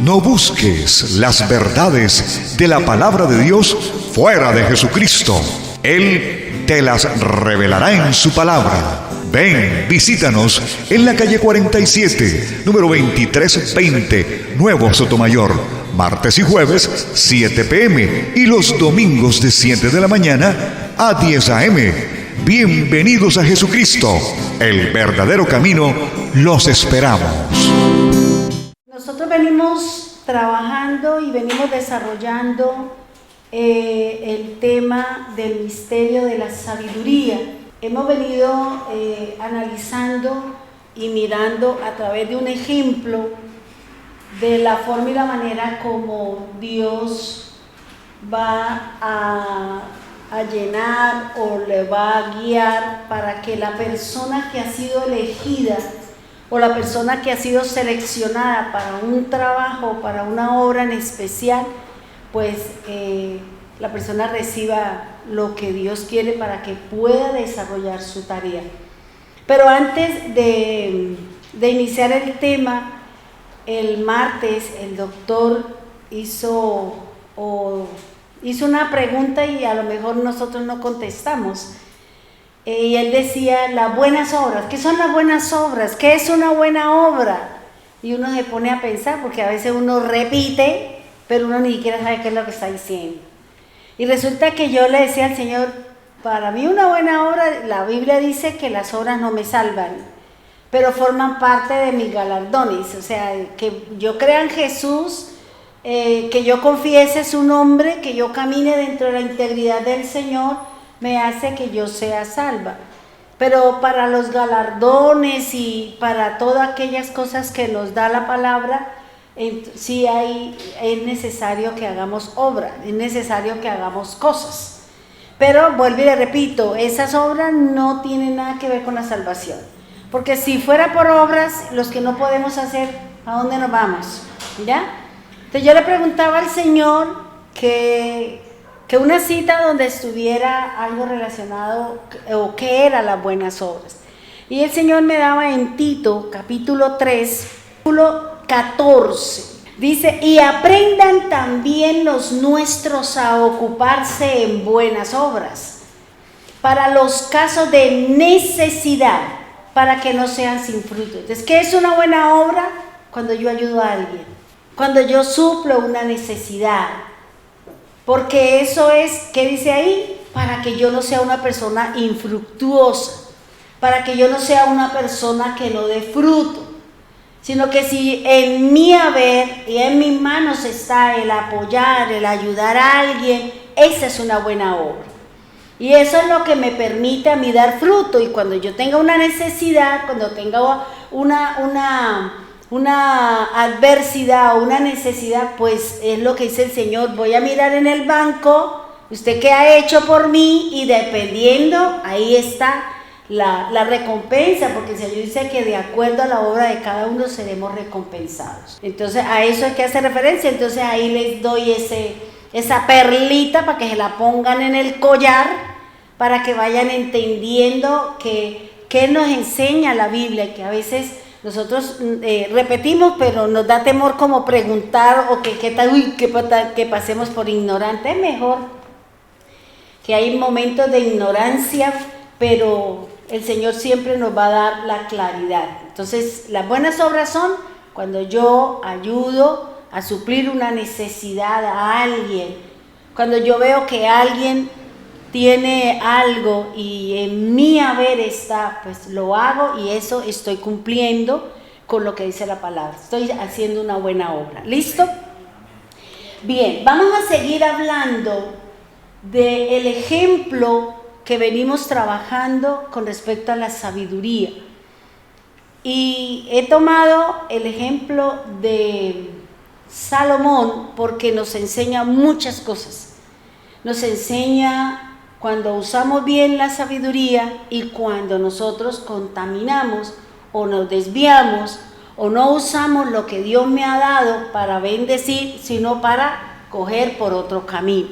No busques las verdades de la palabra de Dios fuera de Jesucristo. Él te las revelará en su palabra. Ven, visítanos en la calle 47, número 2320, Nuevo Sotomayor. Martes y jueves, 7 p.m. y los domingos de 7 de la mañana a 10 a.m. Bienvenidos a Jesucristo, el verdadero camino. Los esperamos. Nosotros venimos trabajando y venimos desarrollando el tema del misterio de la sabiduría. Hemos venido analizando y mirando a través de un ejemplo de la forma y la manera como Dios va a llenar o le va a guiar para que la persona que ha sido elegida o la persona que ha sido seleccionada para un trabajo, para una obra en especial, pues la persona reciba lo que Dios quiere para que pueda desarrollar su tarea. Pero antes de iniciar el tema, el martes el doctor hizo una pregunta y a lo mejor nosotros no contestamos. Y él decía, las buenas obras. ¿Qué son las buenas obras? ¿Qué es una buena obra? Y uno se pone a pensar, porque a veces uno repite, pero uno ni siquiera sabe qué es lo que está diciendo. Y resulta que yo le decía al Señor, para mí una buena obra, la Biblia dice que las obras no me salvan, pero forman parte de mis galardones. O sea, que yo crea en Jesús, que yo confiese su nombre, que yo camine dentro de la integridad del Señor, me hace que yo sea salva. Pero para los galardones y para todas aquellas cosas que nos da la palabra, sí es necesario que hagamos obra, es necesario que hagamos cosas. Pero vuelvo y le repito, esas obras no tienen nada que ver con la salvación. Porque si fuera por obras, los que no podemos hacer, ¿a dónde nos vamos? ¿Ya? Entonces yo le preguntaba al Señor que una cita donde estuviera algo relacionado o qué eran las buenas obras. Y el Señor me daba en Tito, capítulo 3, versículo 14. Dice, y aprendan también los nuestros a ocuparse en buenas obras, para los casos de necesidad, para que no sean sin fruto. Entonces, ¿qué es una buena obra? Cuando yo ayudo a alguien, cuando yo suplo una necesidad. Porque eso es, ¿qué dice ahí? Para que yo no sea una persona infructuosa, para que yo no sea una persona que no dé fruto, sino que si en mi haber y en mis manos está el apoyar, el ayudar a alguien, esa es una buena obra. Y eso es lo que me permite a mí dar fruto. Y cuando yo tenga una necesidad, cuando tenga una adversidad o una necesidad, pues es lo que dice el Señor, voy a mirar en el banco, usted qué ha hecho por mí, y dependiendo, ahí está la recompensa, porque el Señor dice que de acuerdo a la obra de cada uno seremos recompensados. Entonces a eso es que hace referencia. Entonces ahí les doy esa perlita para que se la pongan en el collar, para que vayan entendiendo qué nos enseña la Biblia, que a veces nosotros repetimos, pero nos da temor como preguntar o que pasemos por ignorante. Es mejor que hay momentos de ignorancia, pero el Señor siempre nos va a dar la claridad. Entonces, las buenas obras son cuando yo ayudo a suplir una necesidad a alguien, cuando yo veo que alguien tiene algo y en mi haber está, pues lo hago, y eso estoy cumpliendo con lo que dice la palabra. Estoy haciendo una buena obra. ¿Listo? Bien, vamos a seguir hablando del ejemplo que venimos trabajando con respecto a la sabiduría. Y he tomado el ejemplo de Salomón porque nos enseña muchas cosas. Nos enseña cuando usamos bien la sabiduría y cuando nosotros contaminamos o nos desviamos o no usamos lo que Dios me ha dado para bendecir, sino para coger por otro camino.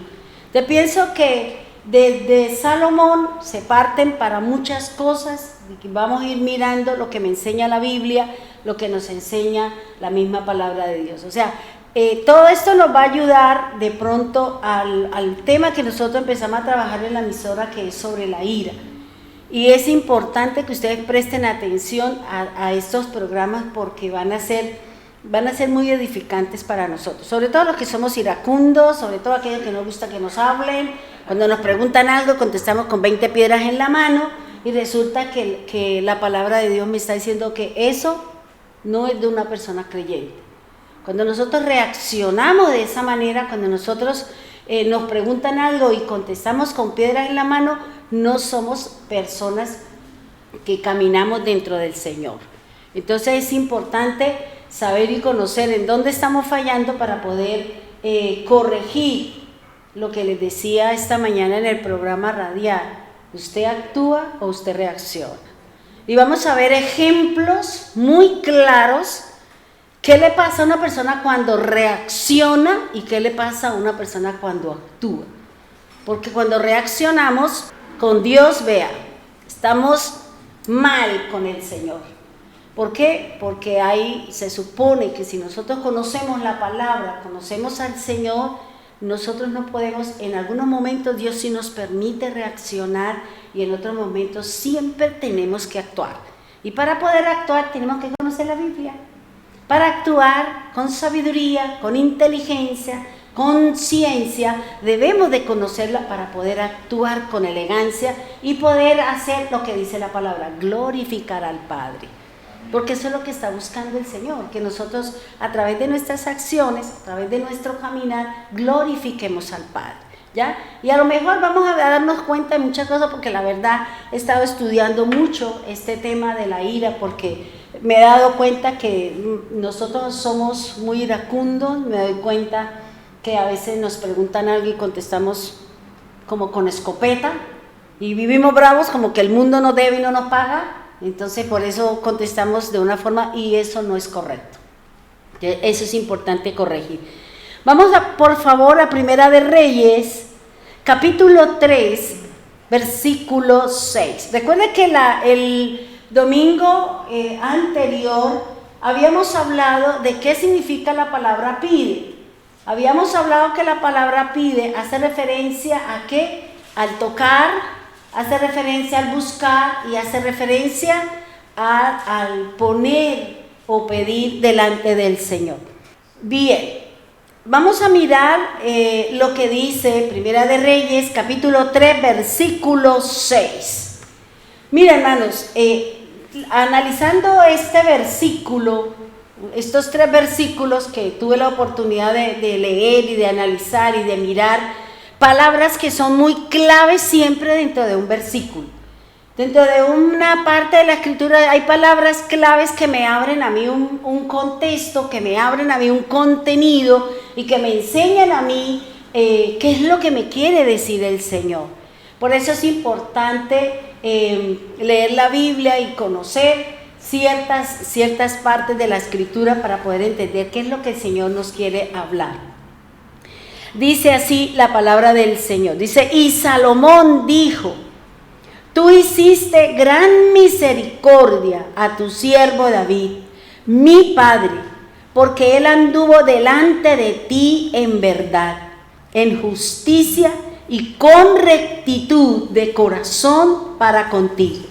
Te pienso que desde Salomón se parten para muchas cosas. Vamos a ir mirando lo que me enseña la Biblia, lo que nos enseña la misma palabra de Dios. O sea, todo esto nos va a ayudar de pronto al tema que nosotros empezamos a trabajar en la emisora, que es sobre la ira. Y es importante que ustedes presten atención a estos programas porque van a ser muy edificantes para nosotros, sobre todo los que somos iracundos, sobre todo aquellos que nos gusta que nos hablen. Cuando nos preguntan algo, contestamos con 20 piedras en la mano y resulta que la palabra de Dios me está diciendo que eso no es de una persona creyente. Cuando nosotros reaccionamos de esa manera, cuando nosotros nos preguntan algo y contestamos con piedras en la mano, no somos personas que caminamos dentro del Señor. Entonces es importante saber y conocer en dónde estamos fallando para poder corregir lo que les decía esta mañana en el programa radial. ¿Usted actúa o usted reacciona? Y vamos a ver ejemplos muy claros. ¿Qué le pasa a una persona cuando reacciona y qué le pasa a una persona cuando actúa? Porque cuando reaccionamos con Dios, vea, estamos mal con el Señor. ¿Por qué? Porque ahí se supone que si nosotros conocemos la palabra, conocemos al Señor, nosotros no podemos, en algunos momentos Dios sí nos permite reaccionar y en otros momentos siempre tenemos que actuar. Y para poder actuar tenemos que conocer la Biblia. Para actuar con sabiduría, con inteligencia, con ciencia, debemos de conocerla para poder actuar con elegancia y poder hacer lo que dice la palabra, glorificar al Padre. Porque eso es lo que está buscando el Señor, que nosotros a través de nuestras acciones, a través de nuestro caminar, glorifiquemos al Padre, ¿ya? Y a lo mejor vamos a darnos cuenta de muchas cosas, porque la verdad he estado estudiando mucho este tema de la ira, porque me he dado cuenta que nosotros somos muy iracundos, me doy cuenta que a veces nos preguntan algo y contestamos como con escopeta, y vivimos bravos como que el mundo nos debe y no nos paga. Entonces por eso contestamos de una forma y eso no es correcto. Eso es importante corregir. Vamos por favor a Primera de Reyes, capítulo 3, versículo 6. Recuerden que el domingo anterior habíamos hablado de qué significa la palabra pide. Habíamos hablado que la palabra pide hace referencia a qué, al tocar, hace referencia al buscar y hace referencia al poner o pedir delante del Señor. Bien, vamos a mirar lo que dice Primera de Reyes, capítulo 3, versículo 6. Mira, hermanos, analizando este versículo, estos 3 versículos que tuve la oportunidad de leer y de analizar y de mirar, palabras que son muy claves siempre dentro de un versículo. Dentro de una parte de la escritura hay palabras claves que me abren a mí un contexto, que me abren a mí un contenido y que me enseñan a mí qué es lo que me quiere decir el Señor. Por eso es importante leer la Biblia y conocer ciertas partes de la escritura para poder entender qué es lo que el Señor nos quiere hablar. Dice así la palabra del Señor. Dice, y Salomón dijo, tú hiciste gran misericordia a tu siervo David, mi padre, porque él anduvo delante de ti en verdad, en justicia y con rectitud de corazón para contigo.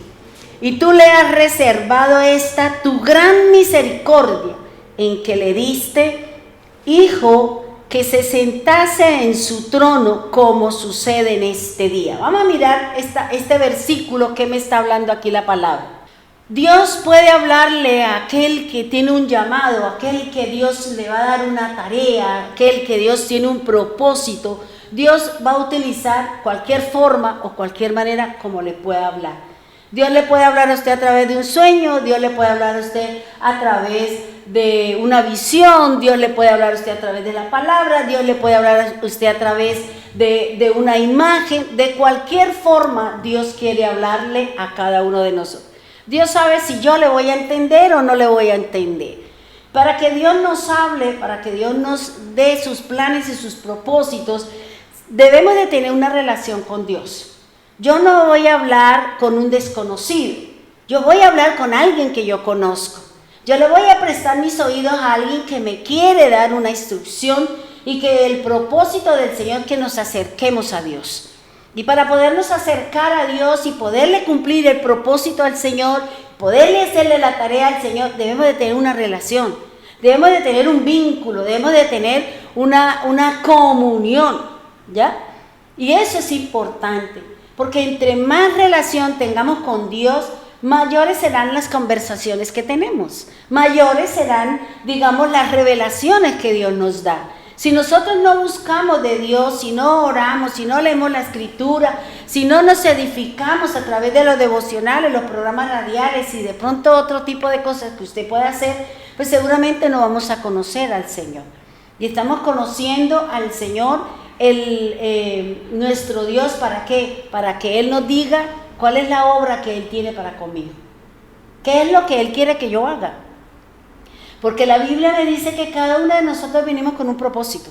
Y tú le has reservado esta tu gran misericordia, en que le diste hijo que se sentase en su trono, como sucede en este día. Vamos a mirar este versículo que me está hablando aquí la palabra. Dios puede hablarle a aquel que tiene un llamado, a aquel que Dios le va a dar una tarea, a aquel que Dios tiene un propósito. Dios va a utilizar cualquier forma o cualquier manera como le pueda hablar. Dios le puede hablar a usted a través de un sueño, Dios le puede hablar a usted a través de una visión, Dios le puede hablar a usted a través de la palabra, Dios le puede hablar a usted a través de una imagen. De cualquier forma Dios quiere hablarle a cada uno de nosotros. Dios sabe si yo le voy a entender o no le voy a entender. Para que Dios nos hable, para que Dios nos dé sus planes y sus propósitos, debemos de tener una relación con Dios. Yo no voy a hablar con un desconocido, yo voy a hablar con alguien que yo conozco. Yo le voy a prestar mis oídos a alguien que me quiere dar una instrucción y que el propósito del Señor es que nos acerquemos a Dios. Y para podernos acercar a Dios y poderle cumplir el propósito al Señor, poderle hacerle la tarea al Señor, debemos de tener una relación, debemos de tener un vínculo, debemos de tener una comunión, ¿ya? Y eso es importante, porque entre más relación tengamos con Dios, mayores serán las conversaciones que tenemos, mayores serán, digamos, las revelaciones que Dios nos da. Si nosotros no buscamos de Dios, si no oramos, si no leemos la Escritura, si no nos edificamos a través de los devocionales, los programas radiales y de pronto otro tipo de cosas que usted puede hacer, pues seguramente no vamos a conocer al Señor. Y estamos conociendo al Señor, nuestro Dios, ¿para qué? Para que Él nos diga cuál es la obra que Él tiene para conmigo. ¿Qué es lo que Él quiere que yo haga? Porque la Biblia me dice que cada uno de nosotros venimos con un propósito.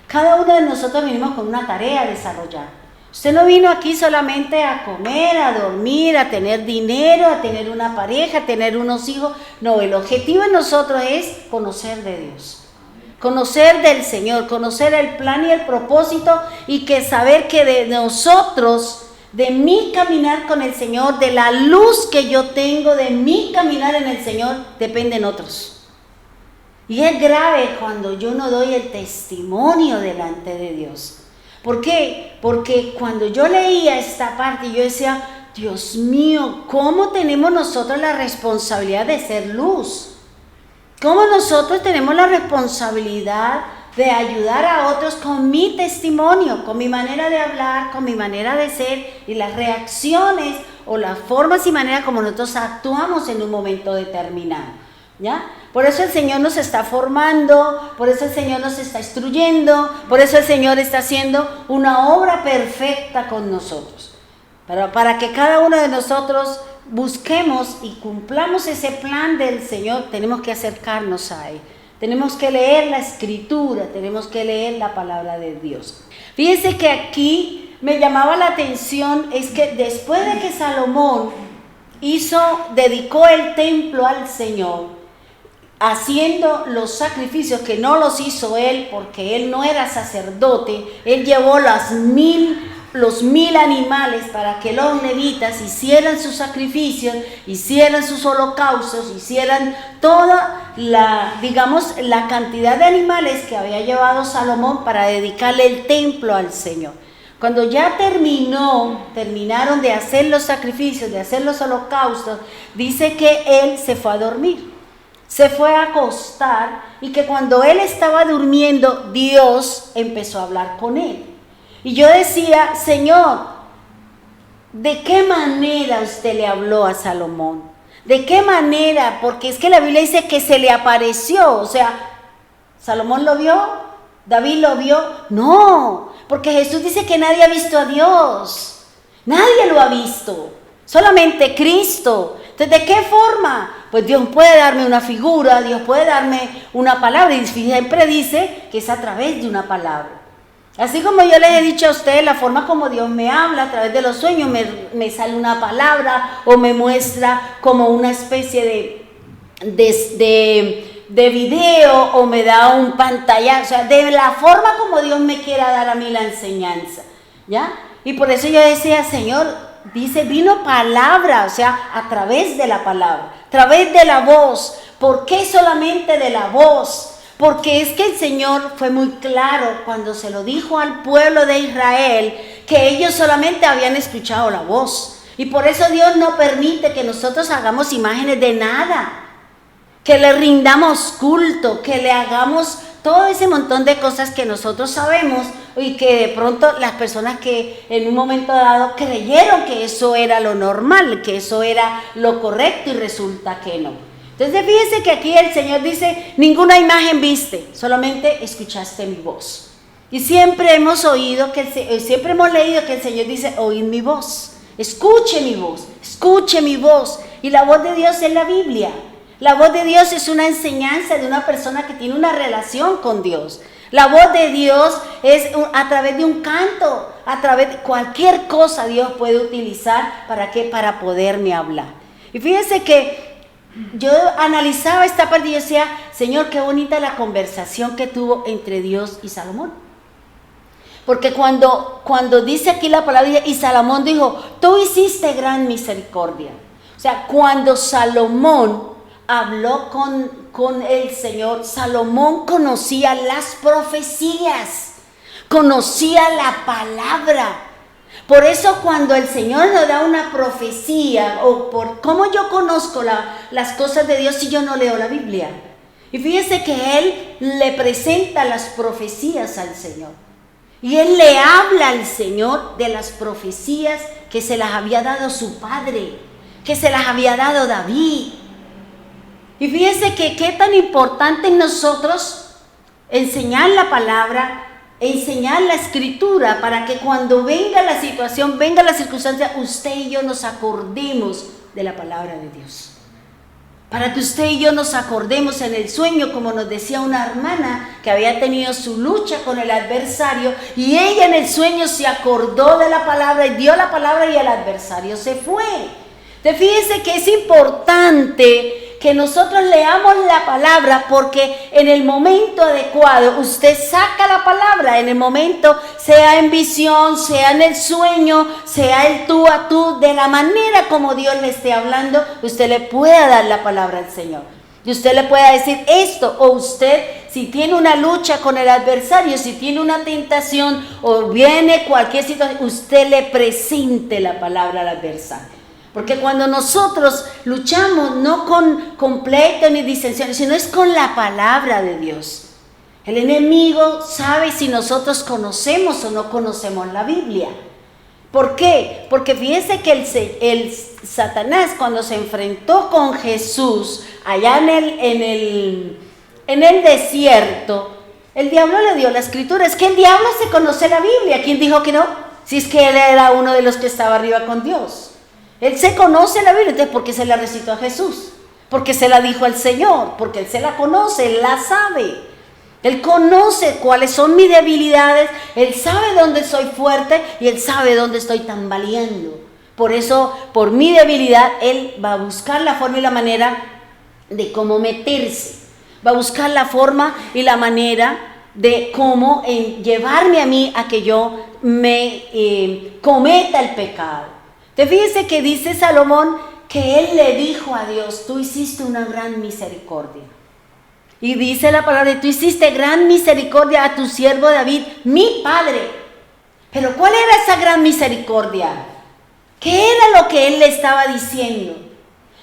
Cada uno de nosotros venimos con una tarea a desarrollar. Usted no vino aquí solamente a comer, a dormir, a tener dinero, a tener una pareja, a tener unos hijos. No, el objetivo de nosotros es conocer de Dios. Conocer del Señor, conocer el plan y el propósito y que saber que de nosotros, de mi caminar con el Señor, de la luz que yo tengo, de mi caminar en el Señor, dependen otros. Y es grave cuando yo no doy el testimonio delante de Dios. ¿Por qué? Porque cuando yo leía esta parte, yo decía, Dios mío, ¿cómo tenemos nosotros la responsabilidad de ser luz? ¿Cómo nosotros tenemos la responsabilidad de ayudar a otros con mi testimonio, con mi manera de hablar, con mi manera de ser y las reacciones o las formas y maneras como nosotros actuamos en un momento determinado? ¿Ya? Por eso el Señor nos está formando, por eso el Señor nos está instruyendo, por eso el Señor está haciendo una obra perfecta con nosotros. Pero para que cada uno de nosotros busquemos y cumplamos ese plan del Señor, tenemos que acercarnos a Él. Tenemos que leer la Escritura, tenemos que leer la palabra de Dios. Fíjense que aquí me llamaba la atención, es que después de que Salomón dedicó el templo al Señor, haciendo los sacrificios que no los hizo él porque él no era sacerdote, él llevó los 1000 animales para que los levitas hicieran sus sacrificios, hicieran sus holocaustos, hicieran toda la cantidad de animales que había llevado Salomón para dedicarle el templo al Señor. Cuando ya terminaron de hacer los sacrificios, de hacer los holocaustos, dice que él se fue a dormir. Se fue a acostar y que cuando él estaba durmiendo, Dios empezó a hablar con él. Y yo decía, Señor, ¿de qué manera usted le habló a Salomón? ¿De qué manera? Porque es que la Biblia dice que se le apareció. O sea, ¿Salomón lo vio? ¿David lo vio? No, porque Jesús dice que nadie ha visto a Dios. Nadie lo ha visto, solamente Cristo. Entonces, ¿de qué forma? Pues Dios puede darme una figura, Dios puede darme una palabra, y siempre dice que es a través de una palabra. Así como yo les he dicho a ustedes, la forma como Dios me habla a través de los sueños, me sale una palabra o me muestra como una especie de video o me da un pantallazo, o sea, de la forma como Dios me quiera dar a mí la enseñanza, ¿ya? Y por eso yo decía, Señor, dice, vino palabra, o sea, a través de la palabra, a través de la voz. ¿Por qué solamente de la voz? Porque es que el Señor fue muy claro cuando se lo dijo al pueblo de Israel, que ellos solamente habían escuchado la voz. Y por eso Dios no permite que nosotros hagamos imágenes de nada, que le rindamos culto, que le hagamos todo ese montón de cosas que nosotros sabemos y que de pronto las personas que en un momento dado creyeron que eso era lo normal, que eso era lo correcto y resulta que no. Entonces fíjense que aquí el Señor dice, ninguna imagen viste, solamente escuchaste mi voz. Y siempre hemos leído que el Señor dice, oíd mi voz, escuche mi voz, escuche mi voz. Y la voz de Dios es la Biblia. La voz de Dios es una enseñanza de una persona que tiene una relación con Dios. La voz de Dios es a través de un canto, a través de cualquier cosa Dios puede utilizar para poderme hablar. Y fíjense que yo analizaba esta parte y yo decía, Señor, qué bonita la conversación que tuvo entre Dios y Salomón. Porque cuando dice aquí la palabra, y Salomón dijo, tú hiciste gran misericordia. O sea, cuando Salomón habló con el Señor, Salomón conocía las profecías, conocía la palabra. Por eso cuando el Señor nos da una profecía, o por cómo yo conozco las cosas de Dios si yo no leo la Biblia. Y fíjese que Él le presenta las profecías al Señor. Y Él le habla al Señor de las profecías que se las había dado su padre, que se las había dado David. Y fíjese que qué tan importante en nosotros enseñar la palabra, enseñar la escritura, para que cuando venga la situación, venga la circunstancia, usted y yo nos acordemos de la palabra de Dios. Para que usted y yo nos acordemos en el sueño, como nos decía una hermana que había tenido su lucha con el adversario, y ella en el sueño se acordó de la palabra y dio la palabra y el adversario se fue. Entonces fíjese que es importante que nosotros leamos la palabra, porque en el momento adecuado usted saca la palabra, en el momento, sea en visión, sea en el sueño, sea el tú a tú, de la manera como Dios le esté hablando, usted le pueda dar la palabra al Señor. Y usted le pueda decir esto, o usted, si tiene una lucha con el adversario, si tiene una tentación, o viene cualquier situación, usted le presente la palabra al adversario. Porque cuando nosotros luchamos no con pleito ni disensiones, sino es con la palabra de Dios. El enemigo sabe si nosotros conocemos o no conocemos la Biblia. ¿Por qué? Porque fíjense que el Satanás, cuando se enfrentó con Jesús allá en el desierto, el diablo le dio la escritura. Es que el diablo se conoce la Biblia. ¿Quién dijo que no? Si es que él era uno de los que estaba arriba con Dios. Él se conoce la Biblia. Entonces, ¿por qué se la recitó a Jesús? Porque se la dijo al Señor, porque Él se la conoce, Él la sabe. Él conoce cuáles son mis debilidades, Él sabe dónde soy fuerte y Él sabe dónde estoy tambaleando. Por eso, por mi debilidad, Él va a buscar la forma y la manera de cómo meterse. Va a buscar la forma y la manera de cómo llevarme a mí a que yo me cometa el pecado. Te fíjese que dice Salomón que él le dijo a Dios, tú hiciste una gran misericordia. Y dice la palabra, tú hiciste gran misericordia a tu siervo David, mi padre. Pero ¿cuál era esa gran misericordia? ¿Qué era lo que él le estaba diciendo?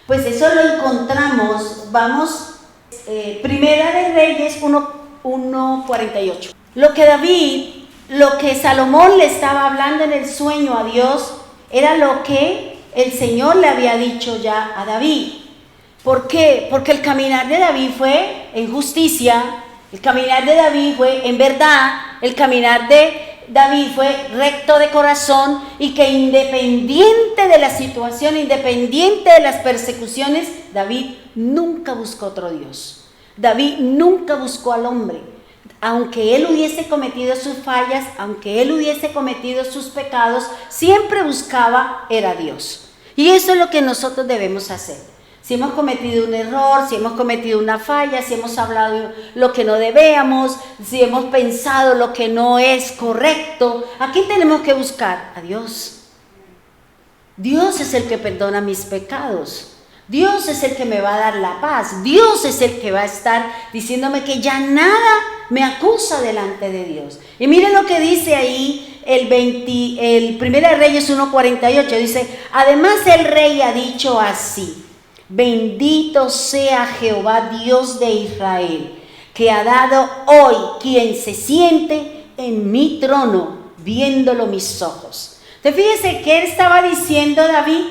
Pues eso lo encontramos, vamos, Primera de Reyes 1:48. Lo que Salomón le estaba hablando en el sueño a Dios, era lo que el Señor le había dicho ya a David. ¿Por qué? Porque el caminar de David fue en justicia, el caminar de David fue en verdad, el caminar de David fue recto de corazón, y que independiente de la situación, independiente de las persecuciones, David nunca buscó otro Dios. David nunca buscó al hombre. Aunque él hubiese cometido sus fallas, aunque él hubiese cometido sus pecados, siempre buscaba era Dios. Y eso es lo que nosotros debemos hacer. Si hemos cometido un error, si hemos cometido una falla, si hemos hablado lo que no debíamos, si hemos pensado lo que no es correcto, ¿a quién tenemos que buscar? A Dios. Dios es el que perdona mis pecados. Dios es el que me va a dar la paz. Dios es el que va a estar diciéndome que ya nada me acusa delante de Dios. Y miren lo que dice ahí el Primera de Reyes 1:48. Dice, además el rey ha dicho así, bendito sea Jehová Dios de Israel, que ha dado hoy quien se siente en mi trono, viéndolo mis ojos. Entonces fíjese que él estaba diciendo David,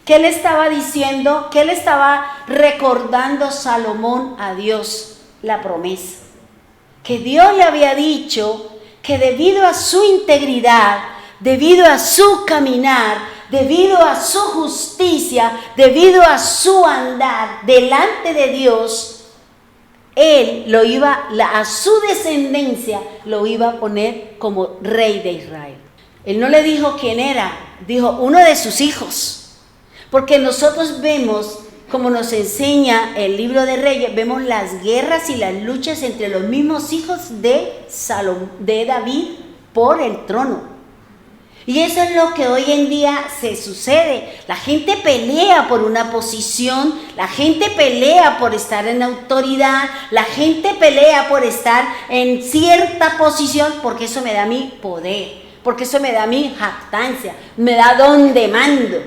que él estaba diciendo, que él estaba recordando Salomón a Dios la promesa. Que Dios le había dicho que debido a su integridad, debido a su caminar, debido a su justicia, debido a su andar delante de Dios, él lo iba, a su descendencia lo iba a poner como rey de Israel. Él no le dijo quién era, dijo uno de sus hijos. Porque nosotros vemos como nos enseña el libro de Reyes, vemos las guerras y las luchas entre los mismos hijos de David por el trono. Y eso es lo que hoy en día se sucede. La gente pelea por una posición, la gente pelea por estar en autoridad, la gente pelea por estar en cierta posición, porque eso me da mi poder, porque eso me da mi jactancia, me da donde mando.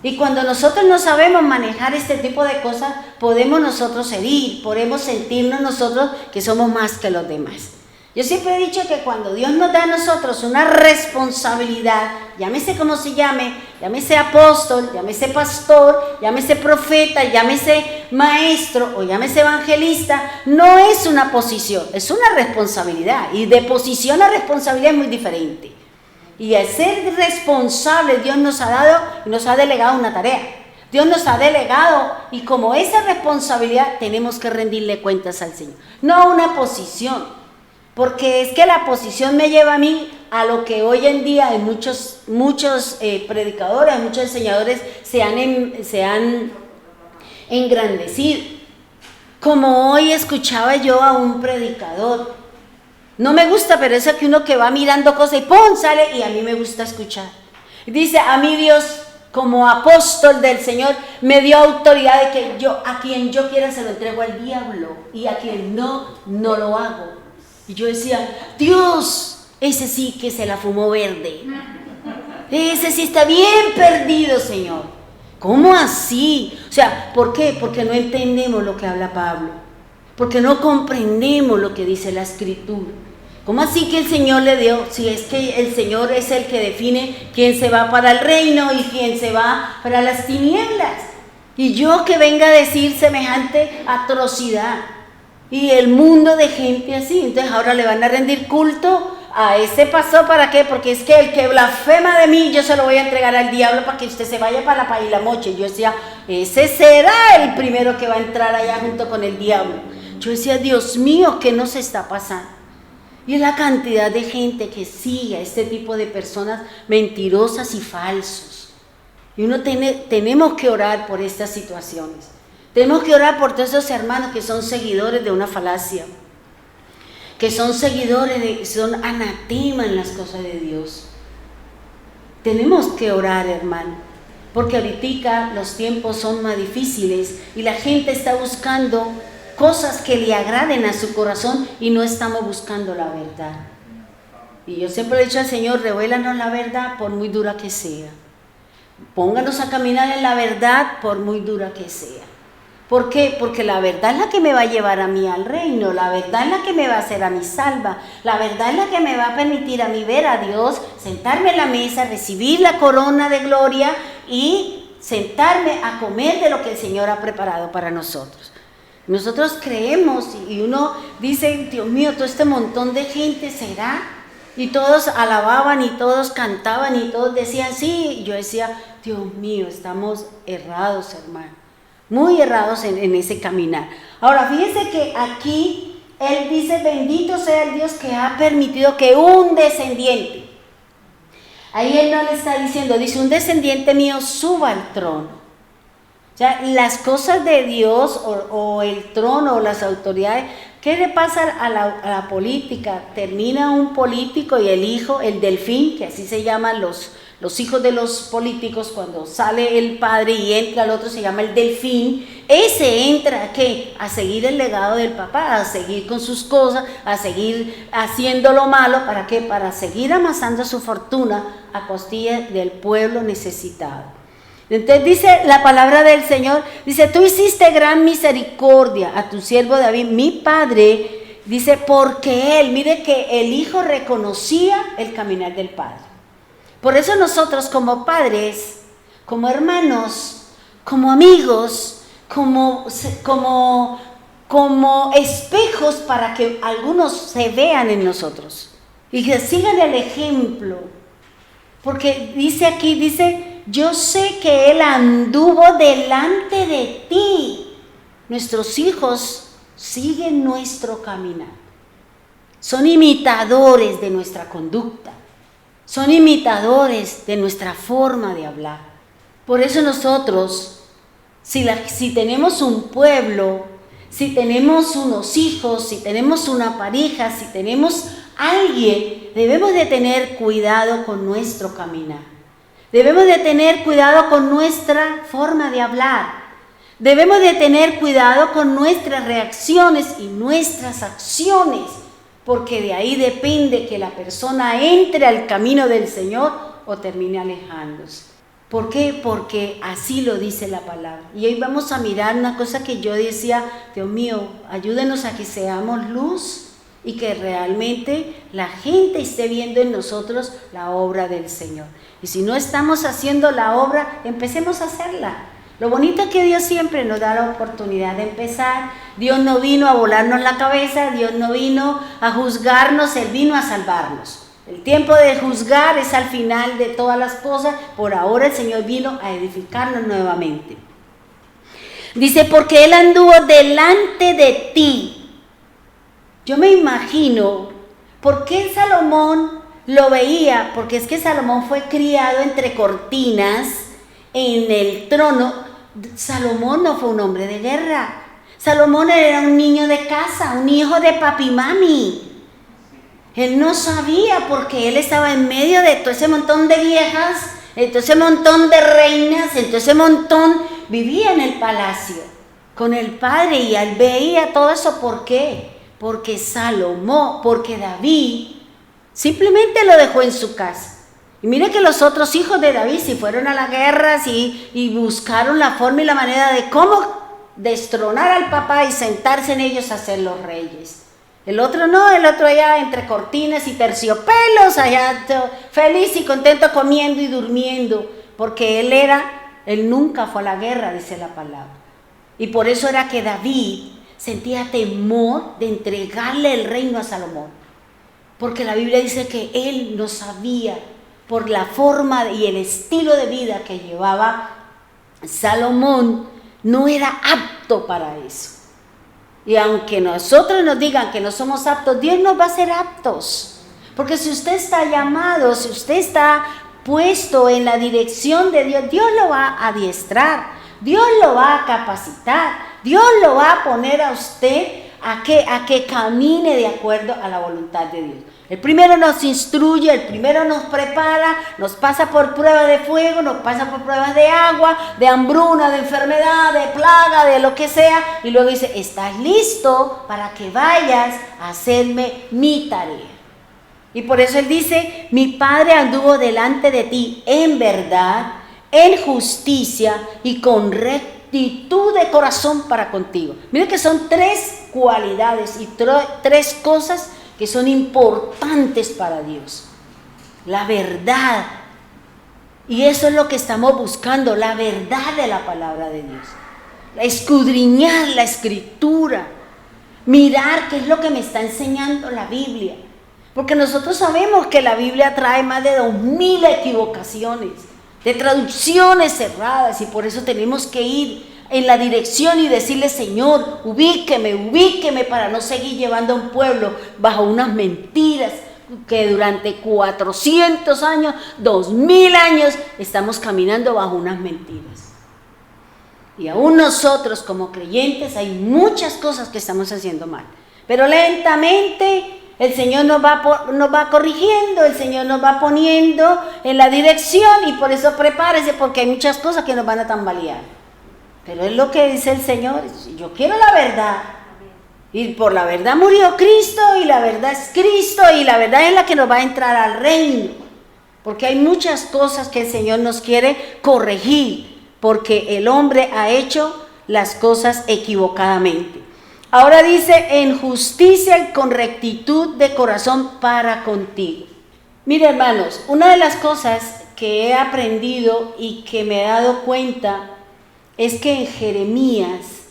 Y cuando nosotros no sabemos manejar este tipo de cosas, podemos nosotros herir, podemos sentirnos nosotros que somos más que los demás. Yo siempre he dicho que cuando Dios nos da a nosotros una responsabilidad, llámese como se llame, llámese apóstol, llámese pastor, llámese profeta, llámese maestro o llámese evangelista, no es una posición, es una responsabilidad. Y de posición a responsabilidad es muy diferente. Y al ser responsable, Dios nos ha dado y nos ha delegado una tarea. Dios nos ha delegado y como esa responsabilidad tenemos que rendirle cuentas al Señor. No una posición, porque es que la posición me lleva a mí a lo que hoy en día hay muchos predicadores, muchos enseñadores se han engrandecido. Como hoy escuchaba yo a un predicador. No me gusta, pero es que uno que va mirando cosas y ¡pum! Sale y a mí me gusta escuchar. Dice, a mí Dios, como apóstol del Señor, me dio autoridad de que yo, a quien yo quiera se lo entrego al diablo y a quien no lo hago. Y yo decía, Dios, ese sí que se la fumó verde. Ese sí está bien perdido, Señor. ¿Cómo así? O sea, ¿por qué? Porque no entendemos lo que habla Pablo. Porque no comprendemos lo que dice la Escritura. ¿Cómo así que el Señor le dio? Si es que el Señor es el que define quién se va para el reino y quién se va para las tinieblas. Y yo que venga a decir semejante atrocidad. Y el mundo de gente así. Entonces ahora le van a rendir culto a ese pastor. ¿Para qué? Porque es que el que blasfema de mí, yo se lo voy a entregar al diablo para que usted se vaya para la Pailamoche. Y yo decía, ese será el primero que va a entrar allá junto con el diablo. Yo decía, Dios mío, ¿qué nos está pasando? Y la cantidad de gente que sigue a este tipo de personas mentirosas y falsos. Y tenemos que orar por estas situaciones. Tenemos que orar por todos esos hermanos que son seguidores de una falacia. Que son son anatema en las cosas de Dios. Tenemos que orar, hermano. Porque ahorita los tiempos son más difíciles y la gente está buscando cosas que le agraden a su corazón y no estamos buscando la verdad. Y yo siempre he dicho al Señor, revélanos la verdad por muy dura que sea. Pónganos a caminar en la verdad por muy dura que sea. ¿Por qué? Porque la verdad es la que me va a llevar a mí al reino, la verdad es la que me va a hacer a mí salva, la verdad es la que me va a permitir a mí ver a Dios, sentarme en la mesa, recibir la corona de gloria y sentarme a comer de lo que el Señor ha preparado para nosotros. Nosotros creemos y uno dice, Dios mío, todo este montón de gente será. Y todos alababan y todos cantaban y todos decían sí. Y yo decía, Dios mío, estamos errados, hermano. Muy errados en ese caminar. Ahora, fíjense que aquí Él dice, bendito sea el Dios que ha permitido que un descendiente. Ahí Él no le está diciendo, dice, un descendiente mío suba al trono. O sea, las cosas de Dios o el trono o las autoridades, ¿qué le pasa a la política? Termina un político y el hijo, el delfín, que así se llaman los hijos de los políticos, cuando sale el padre y entra el otro, se llama el delfín. Ese entra ¿a qué? A seguir el legado del papá, a seguir con sus cosas, a seguir haciendo lo malo. ¿Para qué? Para seguir amasando su fortuna a costilla del pueblo necesitado. Entonces dice la palabra del Señor, dice, tú hiciste gran misericordia a tu siervo David, mi padre, dice, porque él, mire que el hijo reconocía el caminar del padre. Por eso nosotros como padres, como hermanos, como amigos, como espejos para que algunos se vean en nosotros y que sigan el ejemplo. Porque dice aquí, dice, yo sé que Él anduvo delante de ti. Nuestros hijos siguen nuestro caminar. Son imitadores de nuestra conducta. Son imitadores de nuestra forma de hablar. Por eso nosotros Si tenemos un pueblo, si tenemos unos hijos, si tenemos una pareja, si tenemos alguien, debemos de tener cuidado con nuestro caminar. Debemos de tener cuidado con nuestra forma de hablar. Debemos de tener cuidado con nuestras reacciones y nuestras acciones, porque de ahí depende que la persona entre al camino del Señor o termine alejándose. ¿Por qué? Porque así lo dice la palabra. Y hoy vamos a mirar una cosa que yo decía, Dios mío, ayúdenos a que seamos luz y que realmente la gente esté viendo en nosotros la obra del Señor. Y si no estamos haciendo la obra, empecemos a hacerla. Lo bonito es que Dios siempre nos da la oportunidad de empezar. Dios no vino a volarnos la cabeza, Dios no vino a juzgarnos, Él vino a salvarnos. El tiempo de juzgar es al final de todas las cosas. Por ahora el Señor vino a edificarnos nuevamente. Dice, porque Él anduvo delante de ti. Yo me imagino, ¿por qué Salomón lo veía? Porque es que Salomón fue criado entre cortinas en el trono. Salomón no fue un hombre de guerra. Salomón era un niño de casa, un hijo de papi y mami. Él no sabía porque él estaba en medio de todo ese montón de viejas, de todo ese montón de reinas, de todo ese montón. Vivía en el palacio con el padre y él veía todo eso. ¿Por qué? Porque Salomón, porque David simplemente lo dejó en su casa. Y mire que los otros hijos de David sí fueron a la guerra y buscaron la forma y la manera de cómo destronar al papá y sentarse en ellos a ser los reyes. El otro no, el otro allá entre cortinas y terciopelos, allá feliz y contento comiendo y durmiendo, porque él nunca fue a la guerra, dice la palabra. Y por eso era que David sentía temor de entregarle el reino a Salomón, porque la Biblia dice que él no sabía, por la forma y el estilo de vida que llevaba Salomón, no era apto para eso. Y aunque nosotros nos digan que no somos aptos, Dios nos va a hacer aptos. Porque si usted está llamado, si usted está puesto en la dirección de Dios, Dios lo va a adiestrar, Dios lo va a capacitar, Dios lo va a poner a usted a que camine de acuerdo a la voluntad de Dios. El primero nos instruye, el primero nos prepara, nos pasa por pruebas de fuego, nos pasa por pruebas de agua, de hambruna, de enfermedad, de plaga, de lo que sea. Y luego dice, ¿estás listo para que vayas a hacerme mi tarea? Y por eso él dice, mi padre anduvo delante de ti en verdad, en justicia y con rectitud de corazón para contigo. Mira que son tres cualidades y tres cosas que son importantes para Dios. La verdad. Y eso es lo que estamos buscando, la verdad de la palabra de Dios. Escudriñar la escritura. Mirar qué es lo que me está enseñando la Biblia. Porque nosotros sabemos que la Biblia trae más de 2000 equivocaciones, de traducciones erradas, y por eso tenemos que ir en la dirección y decirle, Señor, ubíqueme para no seguir llevando a un pueblo bajo unas mentiras que durante 400 años, 2000 años, estamos caminando bajo unas mentiras. Y aún nosotros como creyentes hay muchas cosas que estamos haciendo mal, pero lentamente el Señor nos va corrigiendo, el Señor nos va poniendo en la dirección, y por eso prepárese, porque hay muchas cosas que nos van a tambalear. Pero es lo que dice el Señor, yo quiero la verdad. Y por la verdad murió Cristo, y la verdad es Cristo, y la verdad es la que nos va a entrar al reino. Porque hay muchas cosas que el Señor nos quiere corregir, porque el hombre ha hecho las cosas equivocadamente. Ahora dice, en justicia y con rectitud de corazón para contigo. Mire, hermanos, una de las cosas que he aprendido y que me he dado cuenta es que en Jeremías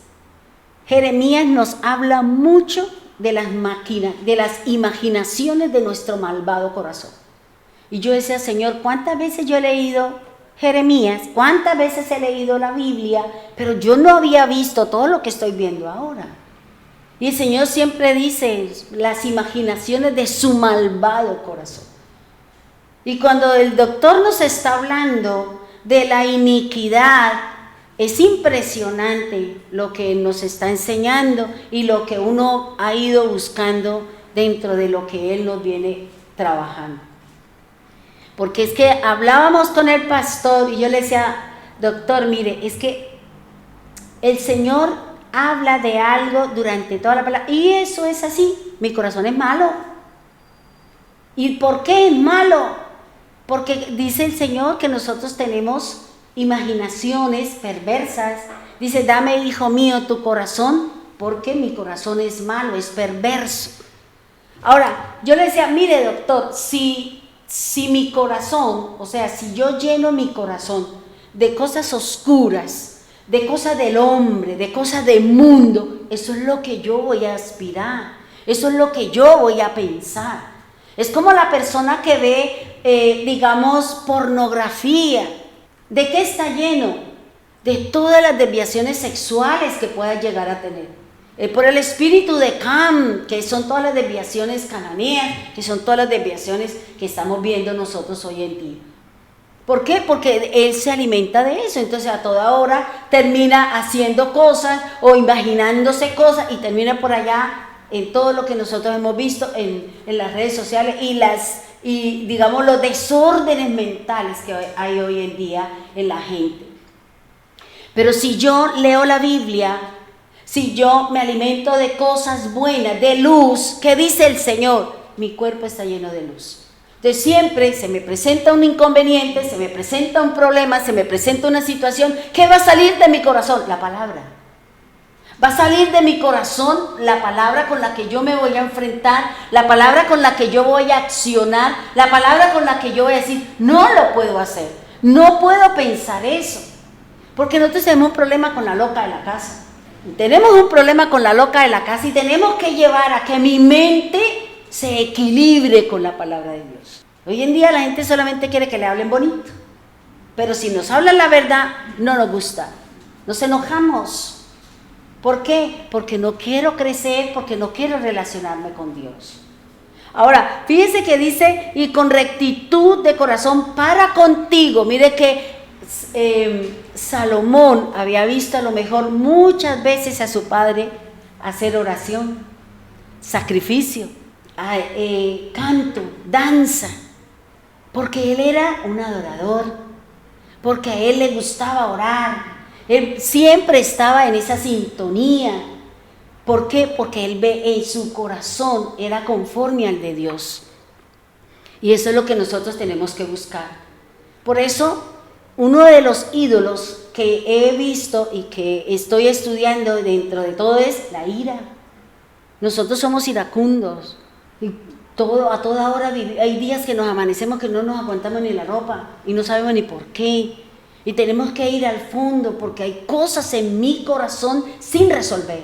nos habla mucho de las imaginaciones de nuestro malvado corazón. Y yo decía, Señor, ¿cuántas veces yo he leído Jeremías? ¿Cuántas veces he leído la Biblia? Pero yo no había visto todo lo que estoy viendo ahora. Y el Señor siempre dice las imaginaciones de su malvado corazón. Y cuando el doctor nos está hablando de la iniquidad, Es impresionante lo que nos está enseñando y lo que uno ha ido buscando dentro de lo que Él nos viene trabajando. Porque es que hablábamos con el pastor y yo le decía, doctor, mire, es que el Señor habla de algo durante toda la palabra y eso es así, mi corazón es malo. ¿Y por qué es malo? Porque dice el Señor que nosotros tenemos imaginaciones perversas. Dice, dame, hijo mío, tu corazón, porque mi corazón es malo, es perverso. Ahora, yo le decía, mire doctor, si mi corazón, o sea, si yo lleno mi corazón de cosas oscuras, de cosas del hombre, de cosas del mundo, eso es lo que yo voy a aspirar, eso es lo que yo voy a pensar. Es como la persona que ve, digamos, pornografía. ¿De qué está lleno? De todas las desviaciones sexuales que pueda llegar a tener. Por el espíritu de Cam, que son todas las desviaciones cananeas, que son todas las desviaciones que estamos viendo nosotros hoy en día. ¿Por qué? Porque él se alimenta de eso, entonces a toda hora termina haciendo cosas o imaginándose cosas y termina por allá en todo lo que nosotros hemos visto en las redes sociales y digamos los desórdenes mentales que hay hoy en día en la gente. Pero si yo leo la Biblia, si yo me alimento de cosas buenas, de luz, ¿qué dice el Señor? Mi cuerpo está lleno de luz. Entonces siempre se me presenta un inconveniente, se me presenta un problema, se me presenta una situación, ¿qué va a salir de mi corazón? La palabra. Va a salir de mi corazón la palabra con la que yo me voy a enfrentar, la palabra con la que yo voy a accionar, la palabra con la que yo voy a decir, no lo puedo hacer, no puedo pensar eso. Porque nosotros tenemos un problema con la loca de la casa. Tenemos un problema con la loca de la casa y tenemos que llevar a que mi mente se equilibre con la palabra de Dios. Hoy en día la gente solamente quiere que le hablen bonito, pero si nos hablan la verdad, no nos gusta, nos enojamos. ¿Por qué? Porque no quiero crecer, porque no quiero relacionarme con Dios. Ahora, fíjense que dice, y con rectitud de corazón para contigo. Mire que Salomón había visto a lo mejor muchas veces a su padre hacer oración, sacrificio, canto, danza, porque él era un adorador, porque a él le gustaba orar. Él siempre estaba en esa sintonía. ¿Por qué? Porque él ve en su corazón, era conforme al de Dios. Y eso es lo que nosotros tenemos que buscar. Por eso, uno de los ídolos que he visto y que estoy estudiando dentro de todo es la ira. Nosotros somos iracundos. Y a toda hora hay días que nos amanecemos que no nos aguantamos ni la ropa y no sabemos ni por qué. Y tenemos que ir al fondo porque hay cosas en mi corazón sin resolver.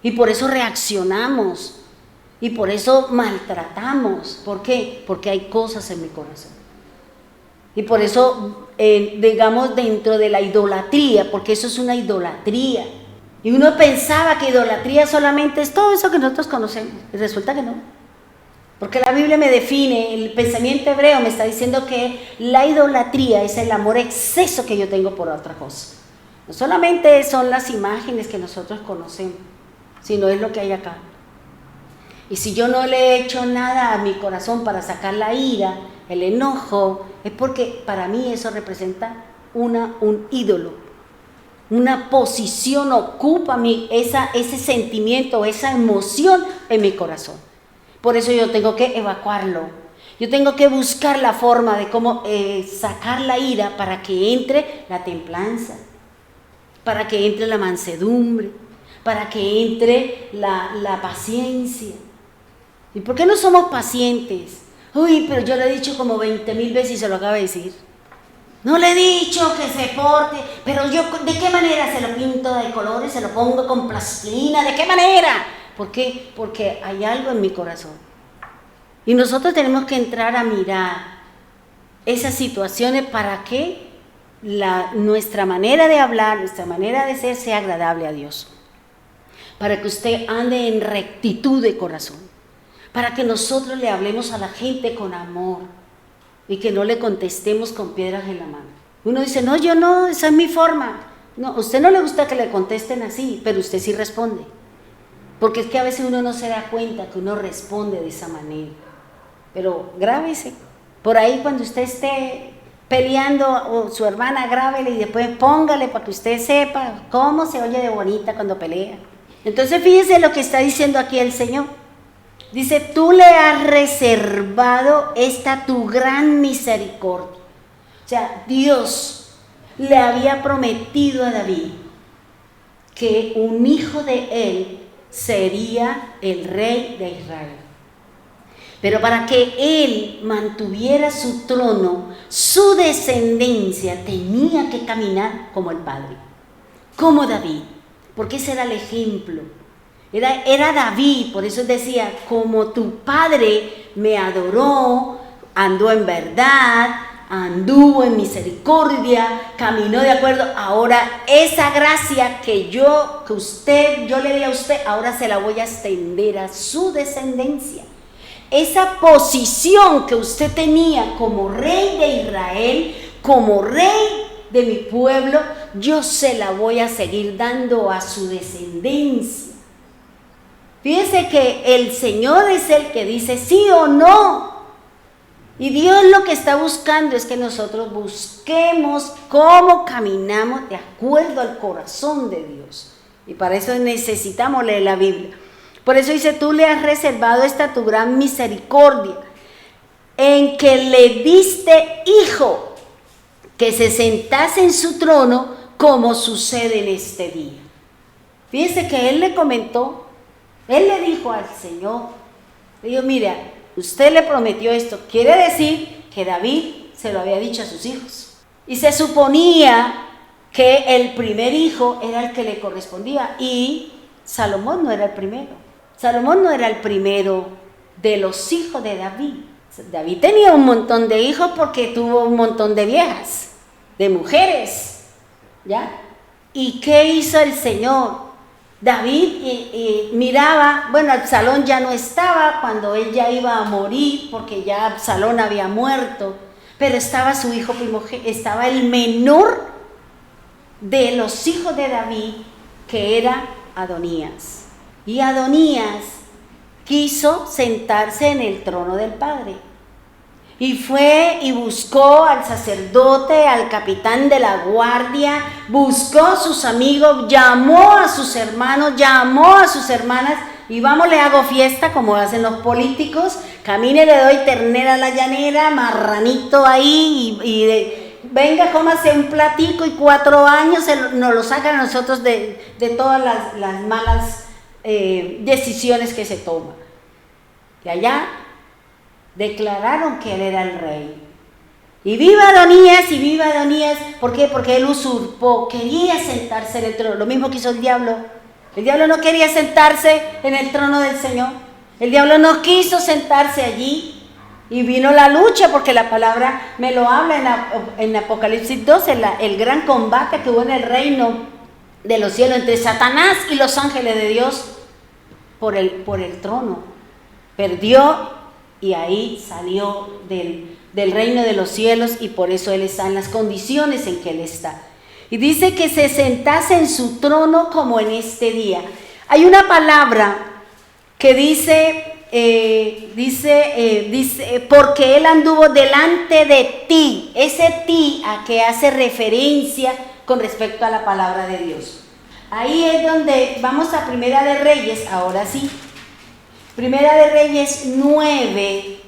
Y por eso reaccionamos. Y por eso maltratamos. ¿Por qué? Porque hay cosas en mi corazón. Y por eso, digamos, dentro de la idolatría, porque eso es una idolatría. Y uno pensaba que idolatría solamente es todo eso que nosotros conocemos. Y resulta que no. Porque la Biblia me define, el pensamiento hebreo me está diciendo que la idolatría es el amor exceso que yo tengo por otra cosa. No solamente son las imágenes que nosotros conocemos, sino es lo que hay acá. Y si yo no le he hecho nada a mi corazón para sacar la ira, el enojo, es porque para mí eso representa un ídolo. Una posición ocupa ese sentimiento, esa emoción en mi corazón. Por eso yo tengo que evacuarlo. Yo tengo que buscar la forma de cómo sacar la ira para que entre la templanza, para que entre la mansedumbre, para que entre la paciencia. ¿Y por qué no somos pacientes? Uy, pero yo le he dicho como 20,000 veces y se lo acabo de decir. No le he dicho que se porte, pero yo, ¿de qué manera se lo pinto de colores? ¿Se lo pongo con plastilina? ¿De qué manera? ¿Por qué? Porque hay algo en mi corazón. Y nosotros tenemos que entrar a mirar esas situaciones para que nuestra manera de hablar, nuestra manera de ser sea agradable a Dios. Para que usted ande en rectitud de corazón. Para que nosotros le hablemos a la gente con amor y que no le contestemos con piedras en la mano. Uno dice, no, yo no, esa es mi forma. No, a usted no le gusta que le contesten así, pero usted sí responde. Porque es que a veces uno no se da cuenta que uno responde de esa manera. Pero grábese. Por ahí cuando usted esté peleando o su hermana, grábele y después póngale para que usted sepa cómo se oye de bonita cuando pelea. Entonces fíjese lo que está diciendo aquí el Señor. Dice, tú le has reservado esta tu gran misericordia. O sea, Dios le había prometido a David que un hijo de él sería el rey de Israel. Pero para que él mantuviera su trono, su descendencia tenía que caminar como el padre, como David, porque ese era el ejemplo. Era David, por eso decía, como tu padre me adoró, andó en verdad, anduvo en misericordia, caminó de acuerdo. Ahora esa gracia que yo le di a usted, ahora se la voy a extender a su descendencia. Esa posición que usted tenía como rey de Israel, como rey de mi pueblo, yo se la voy a seguir dando a su descendencia. Fíjese que el Señor es el que dice sí o no. Y Dios lo que está buscando es que nosotros busquemos cómo caminamos de acuerdo al corazón de Dios. Y para eso necesitamos leer la Biblia. Por eso dice, tú le has reservado esta tu gran misericordia, en que le diste hijo, que se sentase en su trono, como sucede en este día. Fíjese que él le comentó, él le dijo al Señor, le dijo, mira, usted le prometió esto, quiere decir que David se lo había dicho a sus hijos. Y se suponía que el primer hijo era el que le correspondía y Salomón no era el primero. Salomón no era el primero de los hijos de David. David tenía un montón de hijos porque tuvo un montón de viejas, de mujeres, ¿ya? ¿Y qué hizo el Señor? David miraba, bueno, Absalón ya no estaba cuando él ya iba a morir, porque ya Absalón había muerto, pero estaba su hijo primogénito, estaba el menor de los hijos de David, que era Adonías. Y Adonías quiso sentarse en el trono del Padre. Y fue y buscó al sacerdote, al capitán de la guardia, buscó a sus amigos, llamó a sus hermanos, llamó a sus hermanas, y vamos, le hago fiesta como hacen los políticos, camine, le doy ternera a la llanera, marranito ahí, venga, cómase un platico, y 4 años nos lo sacan a nosotros de todas las malas decisiones que se toman. Y allá declararon que él era el rey. Y viva Adonías, ¿por qué? Porque él usurpó, quería sentarse en el trono, lo mismo que hizo el diablo. El diablo no quería sentarse en el trono del Señor. El diablo no quiso sentarse allí. Y vino la lucha, porque la palabra me lo habla en Apocalipsis 12, el gran combate que hubo en el reino de los cielos entre Satanás y los ángeles de Dios por el trono. Perdió y ahí salió del reino de los cielos, y por eso él está en las condiciones en que él está. Y dice que se sentase en su trono como en este día. Hay una palabra que dice, porque él anduvo delante de ti. Ese ti a que hace referencia con respecto a la palabra de Dios. Ahí es donde vamos a Primera de Reyes, ahora sí. Primera de Reyes 9,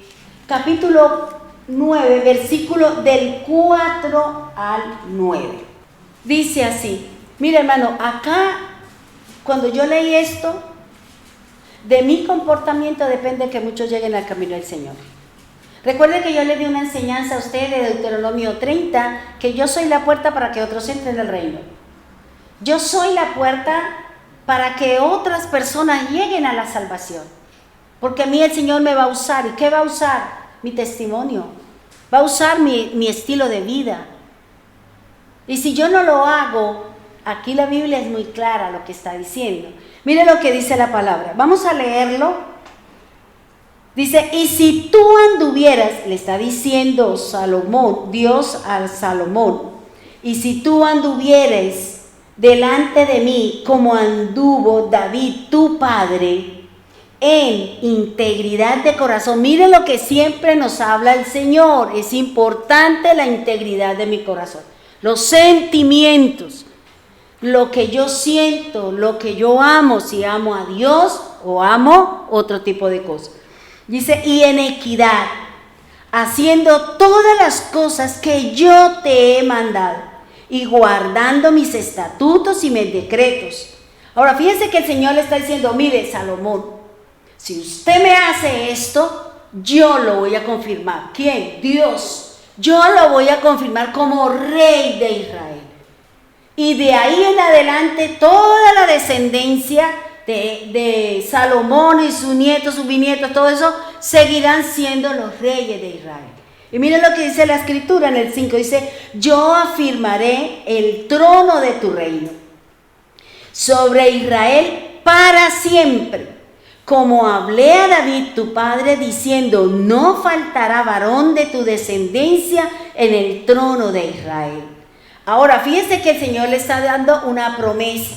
capítulo 9, versículo del 4 al 9. Dice así, mira hermano, acá cuando yo leí esto, de mi comportamiento depende que muchos lleguen al camino del Señor. Recuerde que yo le di una enseñanza a usted de Deuteronomio 30, que yo soy la puerta para que otros entren al reino. Yo soy la puerta para que otras personas lleguen a la salvación. Porque a mí el Señor me va a usar. ¿Y qué va a usar? Mi testimonio. Va a usar mi estilo de vida. Y si yo no lo hago, aquí la Biblia es muy clara lo que está diciendo. Mire lo que dice la palabra. Vamos a leerlo. Dice, y si tú anduvieras, le está diciendo Salomón, Dios al Salomón, y si tú anduvieres delante de mí como anduvo David, tu padre, en integridad de corazón. Miren lo que siempre nos habla el Señor. Es importante la integridad de mi corazón. Los sentimientos, lo que yo siento, lo que yo amo, si amo a Dios o amo otro tipo de cosas. Dice, y en equidad, haciendo todas las cosas que yo te he mandado y guardando mis estatutos y mis decretos. Ahora, fíjense que el Señor le está diciendo, mire, Salomón, si usted me hace esto, yo lo voy a confirmar. ¿Quién? Dios. Yo lo voy a confirmar como rey de Israel. Y de ahí en adelante toda la descendencia de Salomón y sus nietos, sus bisnietos, todo eso, seguirán siendo los reyes de Israel. Y miren lo que dice la Escritura en el 5, dice, yo afirmaré el trono de tu reino sobre Israel para siempre, como hablé a David tu padre, diciendo, no faltará varón de tu descendencia en el trono de Israel. Ahora, fíjense que el Señor le está dando una promesa.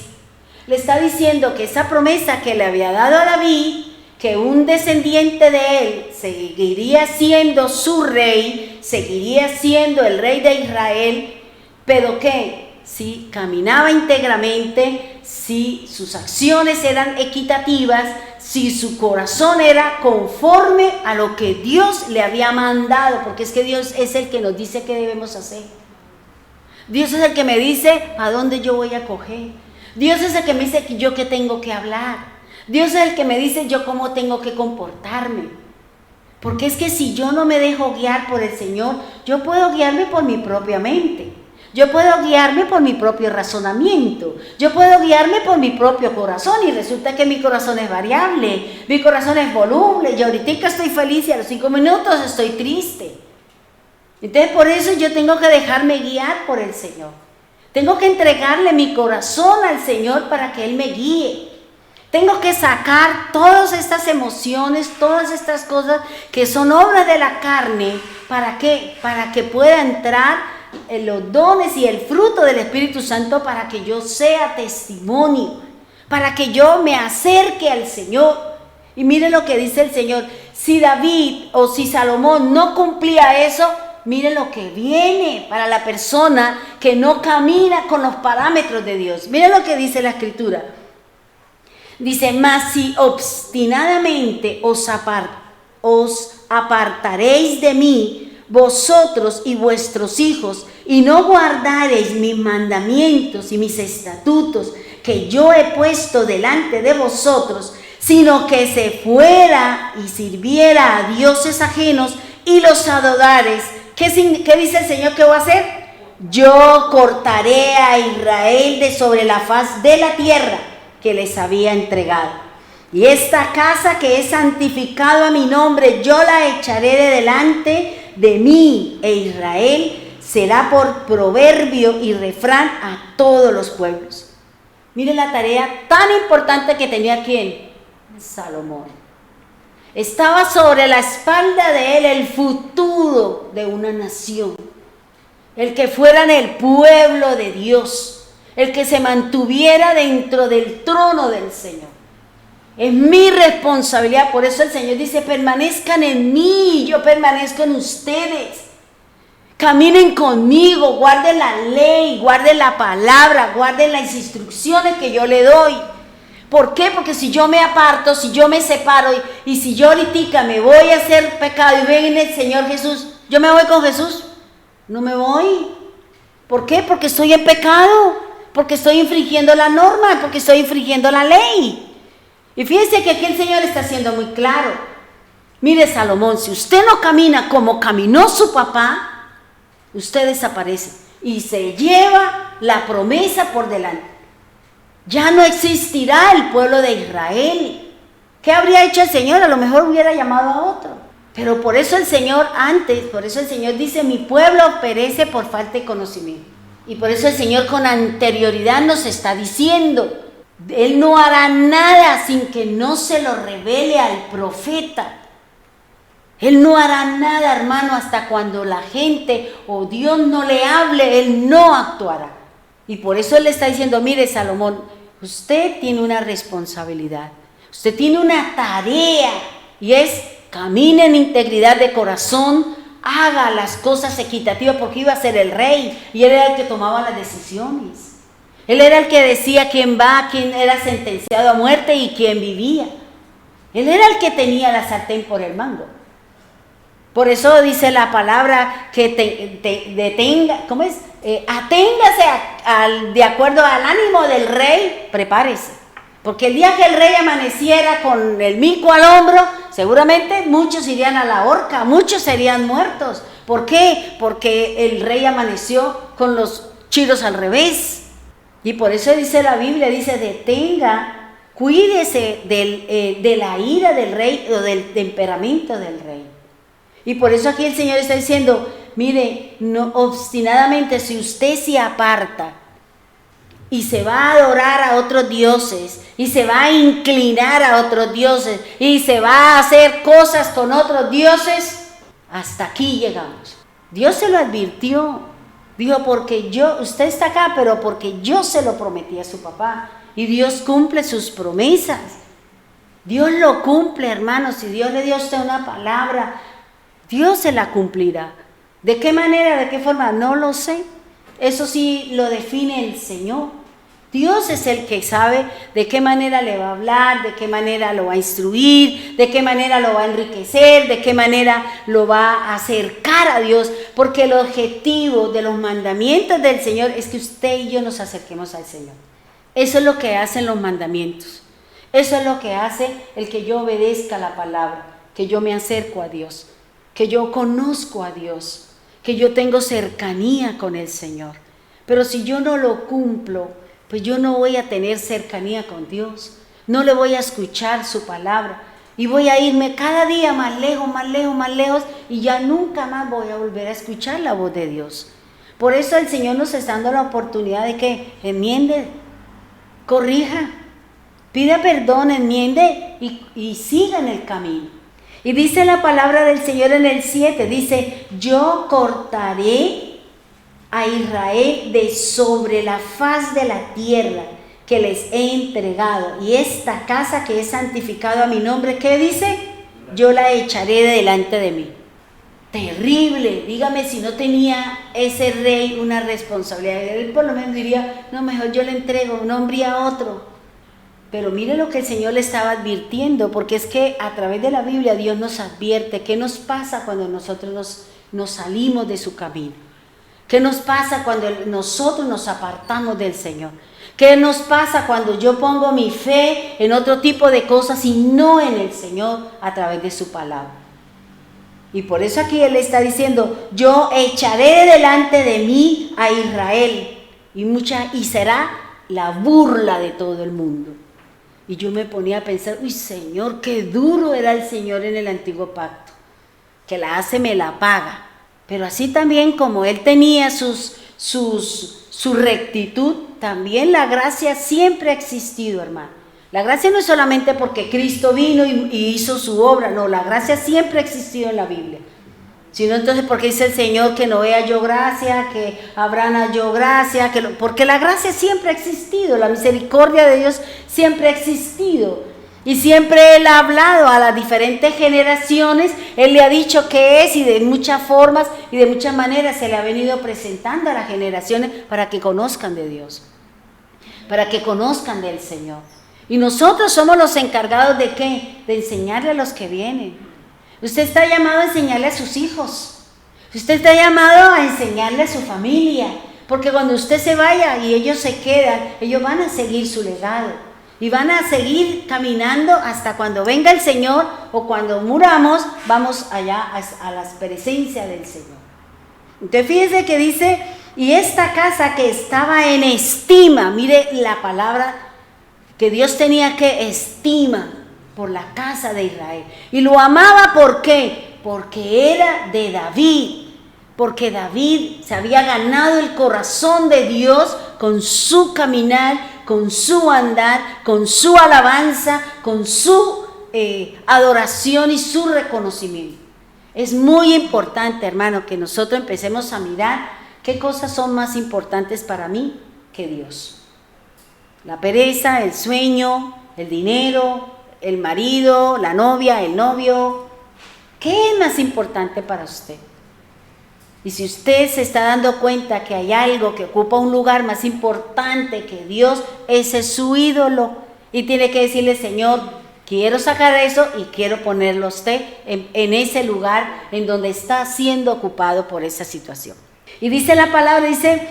Le está diciendo que esa promesa que le había dado a David, que un descendiente de él seguiría siendo su rey, seguiría siendo el rey de Israel, pero que si caminaba íntegramente, si sus acciones eran equitativas, si su corazón era conforme a lo que Dios le había mandado, porque es que Dios es el que nos dice qué debemos hacer. Dios es el que me dice a dónde yo voy a coger. Dios es el que me dice que yo qué tengo que hablar. Dios es el que me dice yo cómo tengo que comportarme. Porque es que si yo no me dejo guiar por el Señor, yo puedo guiarme por mi propia mente. Yo puedo guiarme por mi propio razonamiento. Yo puedo guiarme por mi propio corazón. Y resulta que mi corazón es variable. Mi corazón es voluble. Yo ahorita estoy feliz y a los 5 minutos estoy triste. Entonces por eso yo tengo que dejarme guiar por el Señor. Tengo que entregarle mi corazón al Señor para que Él me guíe. Tengo que sacar todas estas emociones, todas estas cosas que son obras de la carne. ¿Para qué? Para que pueda entrar en los dones y el fruto del Espíritu Santo, para que yo sea testimonio, para que yo me acerque al Señor. Y mire lo que dice el Señor. Si David o si Salomón no cumplía eso, mire lo que viene para la persona que no camina con los parámetros de Dios. Mire lo que dice la Escritura. Dice, mas si obstinadamente os apartaréis de mí, vosotros y vuestros hijos, y no guardaréis mis mandamientos y mis estatutos que yo he puesto delante de vosotros, sino que se fuera y sirviera a dioses ajenos y los adorares, ¿qué dice el Señor que va a hacer? Yo cortaré a Israel de sobre la faz de la tierra que les había entregado. Y esta casa que he santificado a mi nombre, yo la echaré de delante de mí, e Israel será por proverbio y refrán a todos los pueblos. Miren la tarea tan importante que tenía ¿quién? Salomón. Estaba sobre la espalda de él el futuro de una nación, el que fueran el pueblo de Dios, el que se mantuviera dentro del trono del Señor. Es mi responsabilidad. Por eso el Señor dice, permanezcan en mí, yo permanezco en ustedes. Caminen conmigo, guarden la ley, guarden la palabra, guarden las instrucciones que yo le doy. ¿Por qué? Porque si yo me aparto, si yo me separo y si yo ahorita me voy a hacer pecado y viene el Señor Jesús, ¿yo me voy con Jesús? No me voy. ¿Por qué? Porque estoy en pecado, porque estoy infringiendo la norma, porque estoy infringiendo la ley. Y fíjense que aquí el Señor está siendo muy claro. Mire, Salomón, si usted no camina como caminó su papá, usted desaparece y se lleva la promesa por delante. Ya no existirá el pueblo de Israel. ¿Qué habría hecho el Señor? A lo mejor hubiera llamado a otro. Pero por eso el Señor por eso el Señor dice, mi pueblo perece por falta de conocimiento. Y por eso el Señor con anterioridad nos está diciendo, Él no hará nada sin que no se lo revele al profeta. Él no hará nada, hermano, hasta cuando la gente o Dios no le hable, Él no actuará. Y por eso él le está diciendo, mire Salomón, usted tiene una responsabilidad, usted tiene una tarea y es camine en integridad de corazón, haga las cosas equitativas porque iba a ser el rey y él era el que tomaba las decisiones. Él era el que decía quién va, quién era sentenciado a muerte y quién vivía. Él era el que tenía la sartén por el mango. Por eso dice la palabra que detenga, ¿cómo es? Aténgase de acuerdo al ánimo del rey, prepárese. Porque el día que el rey amaneciera con el mico al hombro, seguramente muchos irían a la horca, muchos serían muertos. ¿Por qué? Porque el rey amaneció con los chiros al revés. Y por eso dice la Biblia, dice detenga, cuídese de la ira del rey o del temperamento del rey. Y por eso aquí el Señor está diciendo, mire, no, obstinadamente si usted se aparta y se va a adorar a otros dioses y se va a inclinar a otros dioses y se va a hacer cosas con otros dioses, hasta aquí llegamos. Dios se lo advirtió, dijo, porque usted está acá, pero porque yo se lo prometí a su papá. Y Dios cumple sus promesas. Dios lo cumple, hermanos. Si Dios le dio a usted una palabra, Dios se la cumplirá. ¿De qué manera, de qué forma? No lo sé. Eso sí lo define el Señor. Dios es el que sabe de qué manera le va a hablar, de qué manera lo va a instruir, de qué manera lo va a enriquecer, de qué manera lo va a acercar a Dios. Porque el objetivo de los mandamientos del Señor es que usted y yo nos acerquemos al Señor. Eso es lo que hacen los mandamientos. Eso es lo que hace el que yo obedezca la palabra, que yo me acerco a Dios, que yo conozco a Dios, que yo tengo cercanía con el Señor. Pero si yo no lo cumplo, pues yo no voy a tener cercanía con Dios, no le voy a escuchar su palabra y voy a irme cada día más lejos, más lejos, más lejos y ya nunca más voy a volver a escuchar la voz de Dios. Por eso el Señor nos está dando la oportunidad de que enmiende, corrija, pida perdón, enmiende y siga en el camino. Y dice la palabra del Señor en el 7, dice, yo cortaré a Israel de sobre la faz de la tierra que les he entregado. Y esta casa que he santificado a mi nombre, ¿qué dice? Yo la echaré de delante de mí. Terrible, dígame si no tenía ese rey una responsabilidad. Él por lo menos diría, no, mejor yo le entrego un hombre a otro. Pero mire lo que el Señor le estaba advirtiendo, porque es que a través de la Biblia Dios nos advierte qué nos pasa cuando nosotros nos salimos de su camino. ¿Qué nos pasa cuando nosotros nos apartamos del Señor? ¿Qué nos pasa cuando yo pongo mi fe en otro tipo de cosas y no en el Señor a través de su palabra? Y por eso aquí Él está diciendo, yo echaré delante de mí a Israel y será la burla de todo el mundo. Y yo me ponía a pensar, uy Señor, qué duro era el Señor en el antiguo pacto, que la hace me la paga. Pero así también como Él tenía su rectitud, también la gracia siempre ha existido, hermano. La gracia no es solamente porque Cristo vino y hizo su obra, no, la gracia siempre ha existido en la Biblia. Sino entonces porque dice el Señor que Noé halló gracia, que Abraham halló gracia, porque la gracia siempre ha existido, la misericordia de Dios siempre ha existido. Y siempre Él ha hablado a las diferentes generaciones, Él le ha dicho qué es y de muchas formas y de muchas maneras se le ha venido presentando a las generaciones para que conozcan de Dios, para que conozcan del Señor. Y nosotros somos los encargados de ¿qué? De enseñarle a los que vienen. Usted está llamado a enseñarle a sus hijos, usted está llamado a enseñarle a su familia, porque cuando usted se vaya y ellos se quedan, ellos van a seguir su legado. Y van a seguir caminando hasta cuando venga el Señor o cuando muramos, vamos allá a la presencia del Señor. Entonces fíjese que dice, y esta casa que estaba en estima, mire la palabra que Dios tenía que estima por la casa de Israel. Y lo amaba, ¿por qué? Porque era de David. Porque David se había ganado el corazón de Dios con su caminar, con su andar, con su alabanza, con su adoración y su reconocimiento. Es muy importante, hermano, que nosotros empecemos a mirar qué cosas son más importantes para mí que Dios. La pereza, el sueño, el dinero, el marido, la novia, el novio. ¿Qué es más importante para usted? Y si usted se está dando cuenta que hay algo que ocupa un lugar más importante que Dios, ese es su ídolo. Y tiene que decirle, Señor, quiero sacar eso y quiero ponerlo a usted en ese lugar en donde está siendo ocupado por esa situación. Y dice la palabra, dice,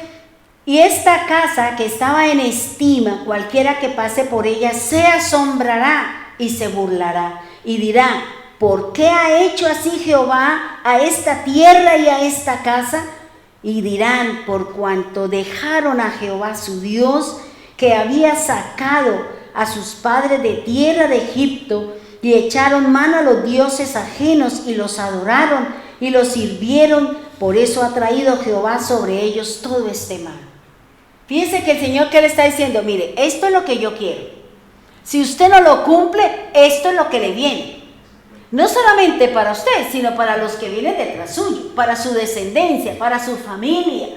y esta casa que estaba en estima, cualquiera que pase por ella se asombrará y se burlará y dirá, ¿por qué ha hecho así Jehová a esta tierra y a esta casa? Y dirán, por cuanto dejaron a Jehová su Dios, que había sacado a sus padres de tierra de Egipto, y echaron mano a los dioses ajenos y los adoraron y los sirvieron, por eso ha traído Jehová sobre ellos todo este mal. Fíjense que el Señor, ¿qué le está diciendo? Mire, esto es lo que yo quiero. Si usted no lo cumple, esto es lo que le viene. No solamente para usted, sino para los que vienen detrás suyo, para su descendencia, para su familia.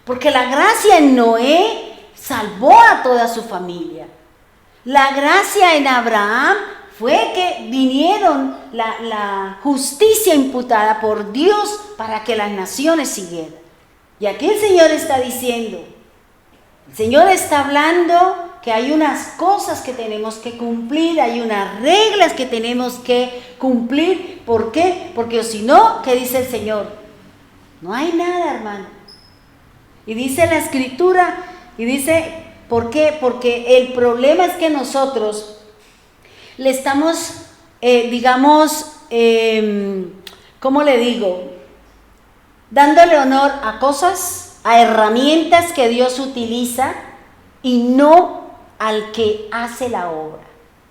Porque la gracia en Noé salvó a toda su familia. La gracia en Abraham fue que vinieron la justicia imputada por Dios para que las naciones siguieran. Y aquí el Señor está diciendo, el Señor está hablando que hay unas cosas que tenemos que cumplir, hay unas reglas que tenemos que cumplir. ¿Por qué? Porque si no, ¿qué dice el Señor? No hay nada, hermano. Y dice la Escritura, y dice, ¿por qué? Porque el problema es que nosotros le estamos, ¿cómo le digo? Dándole honor a cosas, a herramientas que Dios utiliza y no al que hace la obra.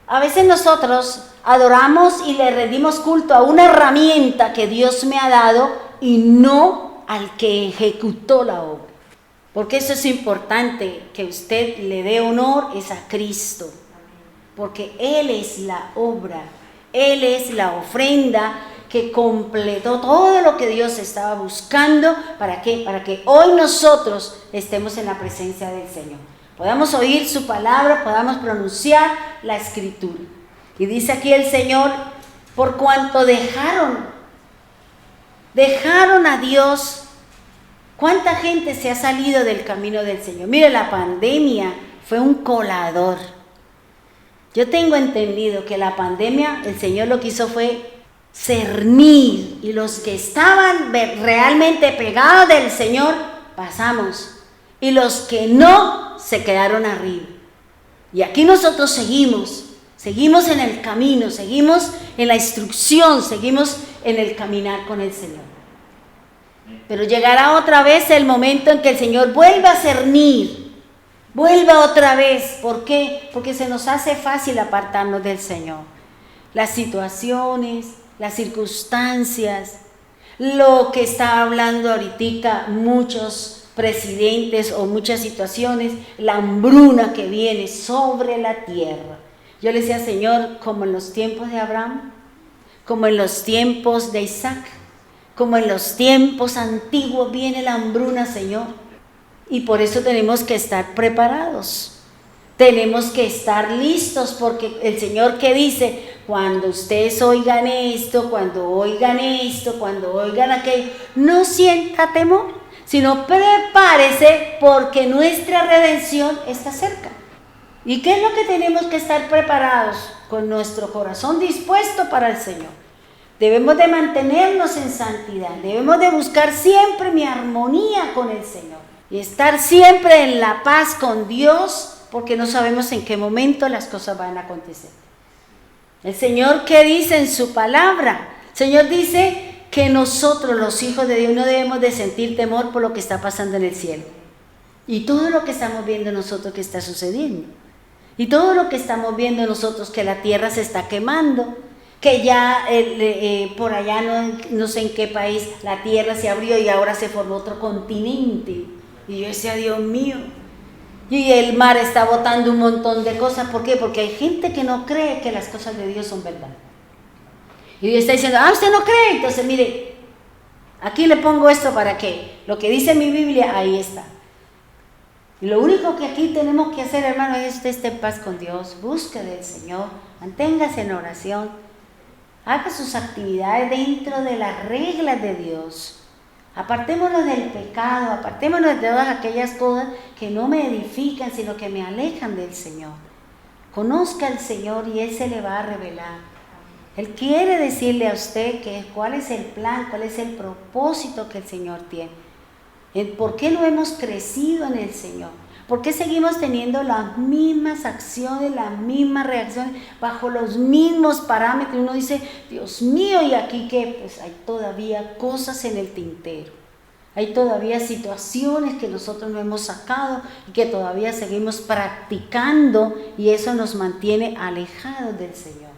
A veces nosotros adoramos y le rendimos culto a una herramienta que Dios me ha dado y no al que ejecutó la obra. Porque eso es importante, que usted le dé honor es a Cristo. Porque Él es la obra, Él es la ofrenda que completó todo lo que Dios estaba buscando. ¿Para qué? Para que hoy nosotros estemos en la presencia del Señor. Podamos oír su palabra, podamos pronunciar la Escritura. Y dice aquí el Señor, por cuanto dejaron a Dios. ¿Cuánta gente se ha salido del camino del Señor? Mire, la pandemia fue un colador. Yo tengo entendido que la pandemia, el Señor lo que hizo fue cernir, y los que estaban realmente pegados del Señor, pasamos. Y los que no, se quedaron arriba. Y aquí nosotros seguimos en el camino, seguimos en la instrucción, seguimos en el caminar con el Señor. Pero llegará otra vez el momento en que el Señor vuelva a cernir, vuelva otra vez. ¿Por qué? Porque se nos hace fácil apartarnos del Señor. Las situaciones, las circunstancias, lo que está hablando ahorita muchos presidentes o muchas situaciones, la hambruna que viene sobre la tierra. Yo le decía, Señor, como en los tiempos de Abraham, como en los tiempos de Isaac, como en los tiempos antiguos viene la hambruna, Señor. Y por eso tenemos que estar preparados. Tenemos que estar listos, porque el Señor, que dice, cuando ustedes oigan esto, cuando oigan aquello, no sienta temor, sino prepárese, porque nuestra redención está cerca. ¿Y qué es lo que tenemos que estar preparados? Con nuestro corazón dispuesto para el Señor. Debemos de mantenernos en santidad, debemos de buscar siempre mi armonía con el Señor y estar siempre en la paz con Dios, porque no sabemos en qué momento las cosas van a acontecer. El Señor, ¿qué dice en su palabra? El Señor dice que nosotros, los hijos de Dios, no debemos de sentir temor por lo que está pasando en el cielo. Y todo lo que estamos viendo nosotros que está sucediendo. Y todo lo que estamos viendo nosotros, que la tierra se está quemando, que ya por allá no sé en qué país la tierra se abrió y ahora se formó otro continente. Y yo decía, Dios mío. Y el mar está botando un montón de cosas. ¿Por qué? Porque hay gente que no cree que las cosas de Dios son verdad. Y Dios está diciendo, ¿usted no cree? Entonces, mire, aquí le pongo esto para que lo que dice mi Biblia, ahí está. Y lo único que aquí tenemos que hacer, hermano, es usted esté en paz con Dios, busque del Señor, manténgase en oración, haga sus actividades dentro de las reglas de Dios. Apartémonos del pecado, apartémonos de todas aquellas cosas que no me edifican, sino que me alejan del Señor. Conozca al Señor y Él se le va a revelar. Él quiere decirle a usted cuál es el plan, cuál es el propósito que el Señor tiene. ¿Por qué no hemos crecido en el Señor? ¿Por qué seguimos teniendo las mismas acciones, las mismas reacciones, bajo los mismos parámetros? Uno dice, Dios mío, ¿y aquí qué? Pues hay todavía cosas en el tintero. Hay todavía situaciones que nosotros no hemos sacado y que todavía seguimos practicando, y eso nos mantiene alejados del Señor.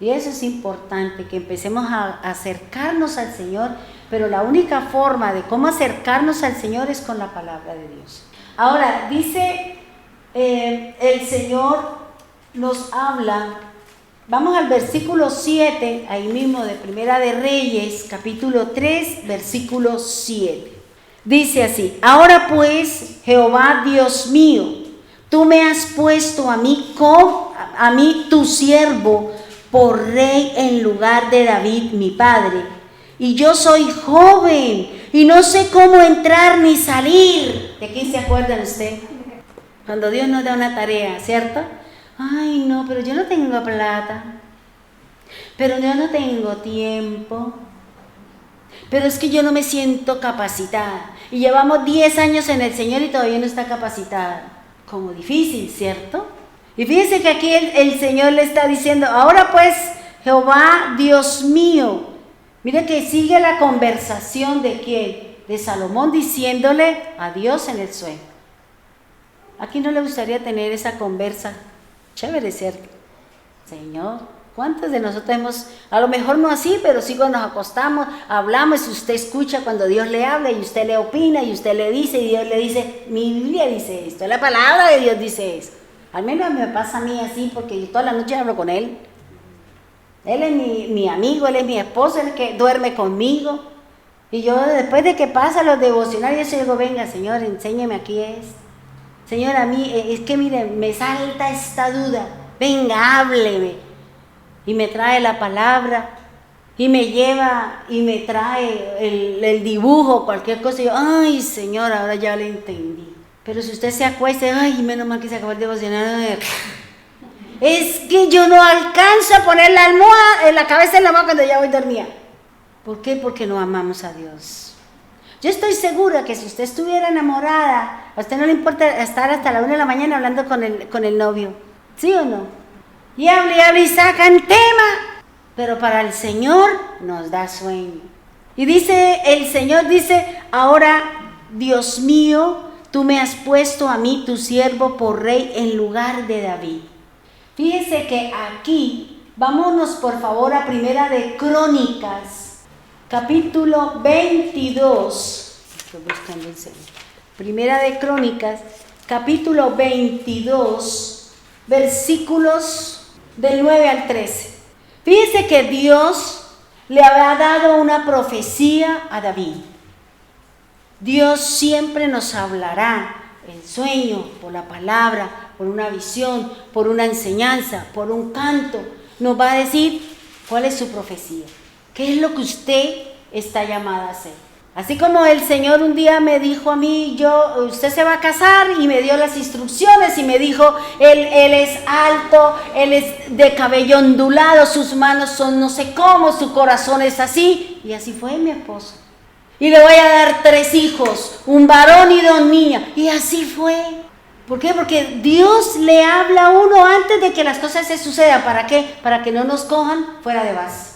Y eso es importante, que empecemos a acercarnos al Señor, pero la única forma de cómo acercarnos al Señor es con la palabra de Dios. Ahora, dice el Señor nos habla, vamos al versículo 7, ahí mismo de Primera de Reyes, capítulo 3, versículo 7. Dice así: ahora pues, Jehová Dios mío, tú me has puesto a mí tu siervo, por rey en lugar de David mi padre, y yo soy joven y no sé cómo entrar ni salir. ¿De quién se acuerdan usted? Cuando Dios nos da una tarea, ¿cierto? Ay, no, pero yo no tengo plata, pero yo no tengo tiempo, pero es que yo no me siento capacitada, y llevamos 10 años en el Señor y todavía no está capacitada. Como difícil, ¿cierto? Y fíjense que aquí el Señor le está diciendo: ahora pues, Jehová Dios mío. Mire que sigue la conversación de ¿quién? De Salomón, diciéndole a Dios en el sueño. Aquí no le gustaría tener esa conversa chévere, ¿cierto? Señor, ¿cuántos de nosotros hemos, a lo mejor no así, pero sí cuando nos acostamos, hablamos y usted escucha cuando Dios le habla y usted le opina y usted le dice y Dios le dice, mi Biblia dice esto, la palabra de Dios dice eso? Al menos me pasa a mí así, porque yo toda la noche hablo con Él. Él es mi amigo, Él es mi esposo, Él es el que duerme conmigo. Y yo después de que pasa los devocionales, yo digo, venga Señor, enséñeme aquí esto. Señor, a mí, es que mire, me salta esta duda. Venga, hábleme. Y me trae la palabra, y me lleva, y me trae el dibujo, cualquier cosa. Y yo, ay Señor, ahora ya lo entendí. Pero si usted se acuesta, ay, menos mal que se acabó el devocional. Es que yo no alcanzo a poner la almohada, la cabeza en la mano cuando ya voy dormida. ¿Por qué? Porque no amamos a Dios. Yo estoy segura que si usted estuviera enamorada, a usted no le importa estar hasta la 1 de la mañana hablando con el novio. ¿Sí o no? Y habla y sacan tema. Pero para el Señor nos da sueño. Y dice, el Señor dice, ahora, Dios mío, tú me has puesto a mí, tu siervo, por rey en lugar de David. Fíjese que aquí, vámonos por favor a Primera de Crónicas, capítulo 22. Estoy buscando el celular. Primera de Crónicas, capítulo 22, versículos del 9 al 13. Fíjese que Dios le había dado una profecía a David. Dios siempre nos hablará en sueño, por la palabra, por una visión, por una enseñanza, por un canto. Nos va a decir cuál es su profecía, qué es lo que usted está llamada a hacer. Así como el Señor un día me dijo a mí, usted se va a casar, y me dio las instrucciones y me dijo, él es alto, él es de cabello ondulado, sus manos son no sé cómo, su corazón es así, y así fue mi esposo. Y le voy a dar 3 hijos, un varón y 2 niñas. Y así fue. ¿Por qué? Porque Dios le habla a uno antes de que las cosas se sucedan. ¿Para qué? Para que no nos cojan fuera de base.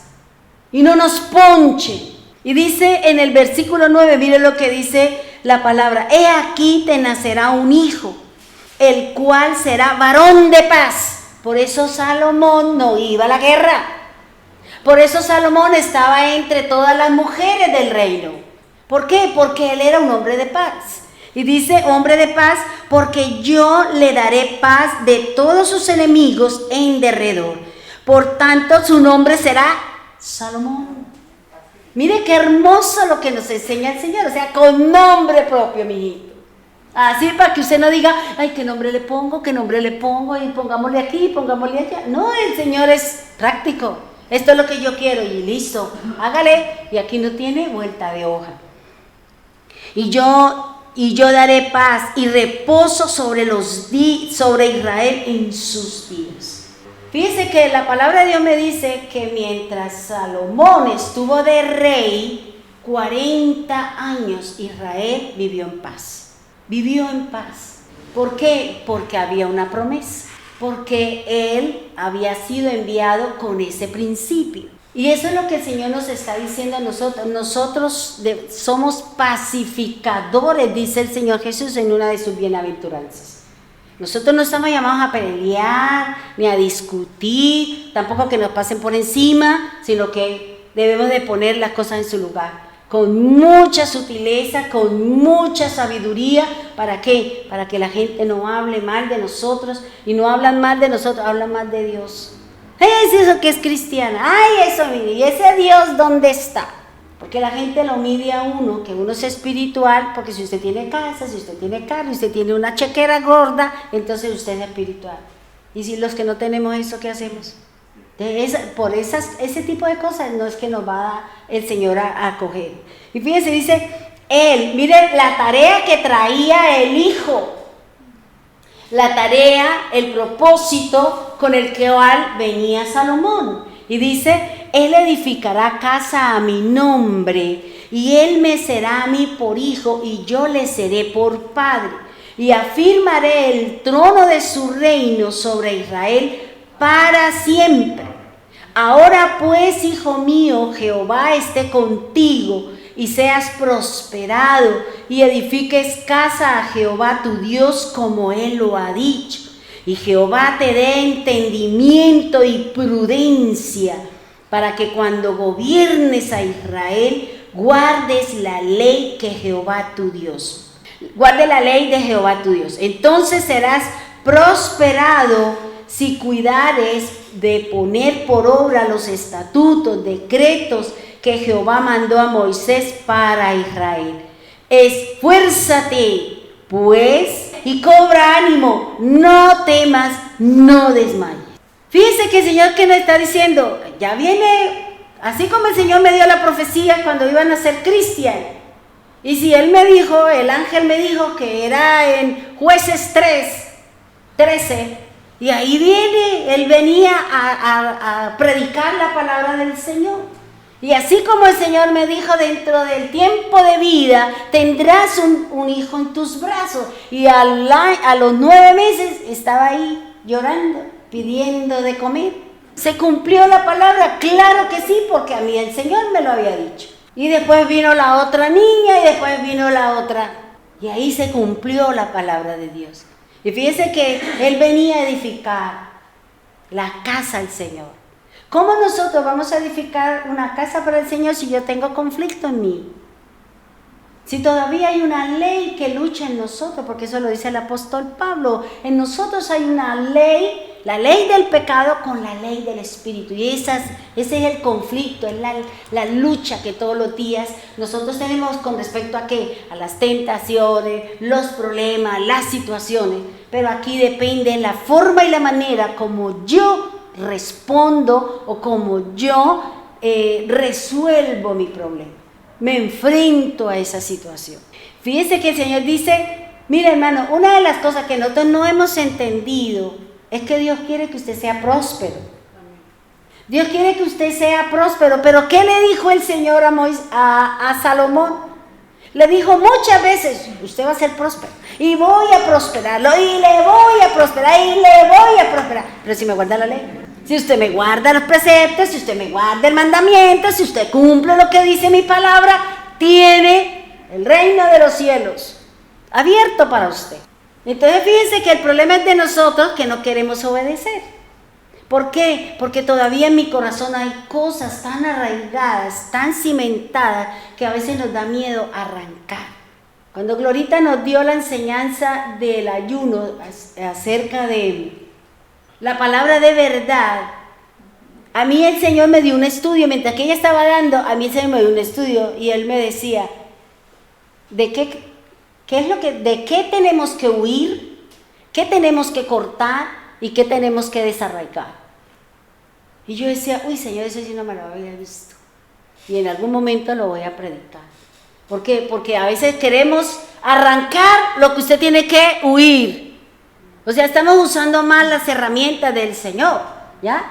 Y no nos ponchen. Y dice en el versículo 9, mire lo que dice la palabra. He aquí te nacerá un hijo, el cual será varón de paz. Por eso Salomón no iba a la guerra. Por eso Salomón estaba entre todas las mujeres del reino. ¿Por qué? Porque él era un hombre de paz. Y dice, hombre de paz, porque yo le daré paz de todos sus enemigos en derredor. Por tanto, su nombre será Salomón. Mire qué hermoso lo que nos enseña el Señor. O sea, con nombre propio, mijito. Así para que usted no diga, ay, ¿qué nombre le pongo? ¿Qué nombre le pongo? Y pongámosle aquí, pongámosle allá. No, el Señor es práctico. Esto es lo que yo quiero y listo, hágale. Y aquí no tiene vuelta de hoja. Y yo daré paz y reposo sobre Israel en sus días. Fíjese que la palabra de Dios me dice que mientras Salomón estuvo de rey, 40 años Israel vivió en paz. Vivió en paz. ¿Por qué? Porque había una promesa. Porque él había sido enviado con ese principio. Y eso es lo que el Señor nos está diciendo a nosotros. Nosotros somos pacificadores, dice el Señor Jesús en una de sus bienaventuranzas. Nosotros no estamos llamados a pelear, ni a discutir, tampoco que nos pasen por encima, sino que debemos de poner las cosas en su lugar. Con mucha sutileza, con mucha sabiduría. ¿Para qué? Para que la gente no hable mal de nosotros. Y no hablan mal de nosotros, hablan mal de Dios. Es eso que es cristiana. Ay, eso, mire, ¿y ese Dios dónde está? Porque la gente lo mide a uno, que uno es espiritual, porque si usted tiene casa, si usted tiene carro, si usted tiene una chequera gorda, entonces usted es espiritual. Y si los que no tenemos eso, ¿qué hacemos? Por ese tipo de cosas no es que nos va el Señor a acoger. Y fíjense, dice él, miren la tarea que traía el hijo, la tarea, el propósito con el cual venía Salomón. Y dice, él edificará casa a mi nombre, y él me será a mí por hijo, y yo le seré por padre. Y afirmaré el trono de su reino sobre Israel para siempre. Ahora pues, hijo mío, Jehová esté contigo, y seas prosperado, y edifiques casa a Jehová tu Dios como él lo ha dicho. Y Jehová te dé entendimiento y prudencia, para que cuando gobiernes a Israel, guardes la ley que Jehová tu Dios. Guarde la ley de Jehová tu Dios. Entonces serás prosperado si cuidares de poner por obra los estatutos, decretos que Jehová mandó a Moisés para Israel. Esfuérzate, pues, y cobra ánimo, no temas, no desmayes. Fíjense que el Señor que nos está diciendo, ya viene, así como el Señor me dio la profecía cuando iban a ser cristianos. Y si Él me dijo, el ángel me dijo que era en Jueces 13, y ahí viene, Él venía a predicar la palabra del Señor. Y así como el Señor me dijo, dentro del tiempo de vida tendrás un hijo en tus brazos. Y a los 9 meses estaba ahí llorando, pidiendo de comer. ¿Se cumplió la palabra? Claro que sí, porque a mí el Señor me lo había dicho. Y después vino la otra niña y después vino la otra. Y ahí se cumplió la palabra de Dios. Y fíjense que Él venía a edificar la casa del Señor. ¿Cómo nosotros vamos a edificar una casa para el Señor si yo tengo conflicto en mí? Si todavía hay una ley que lucha en nosotros, porque eso lo dice el apóstol Pablo, en nosotros hay una ley, la ley del pecado con la ley del Espíritu. Y ese es el conflicto, es la lucha que todos los días nosotros tenemos con respecto a qué, a las tentaciones, los problemas, las situaciones. Pero aquí depende la forma y la manera como yo respondo o como yo resuelvo mi problema, me enfrento a esa situación. Fíjense que el Señor dice, mira hermano, una de las cosas que nosotros no hemos entendido es que Dios quiere que usted sea próspero. Dios quiere que usted sea próspero, pero ¿qué le dijo el Señor a Salomón? Le dijo muchas veces, usted va a ser próspero y voy a prosperarlo y le voy a prosperar y le voy a prosperar, pero si me guarda la ley. Si usted me guarda los preceptos, si usted me guarda el mandamiento, si usted cumple lo que dice mi palabra, tiene el reino de los cielos abierto para usted. Entonces fíjense que el problema es de nosotros que no queremos obedecer. ¿Por qué? Porque todavía en mi corazón hay cosas tan arraigadas, tan cimentadas, que a veces nos da miedo arrancar. Cuando Glorita nos dio la enseñanza del ayuno acerca de la palabra de verdad, a mí el Señor me dio un estudio, mientras que ella estaba dando, a mí el Señor me dio un estudio y Él me decía, ¿de qué ¿De qué tenemos que huir? ¿Qué tenemos que cortar? ¿Y qué tenemos que desarraigar? Y yo decía, uy, Señor, eso sí no me lo había visto. Y en algún momento lo voy a predicar. ¿Por qué? Porque a veces queremos arrancar lo que usted tiene que huir. O sea, estamos usando mal las herramientas del Señor, ¿ya?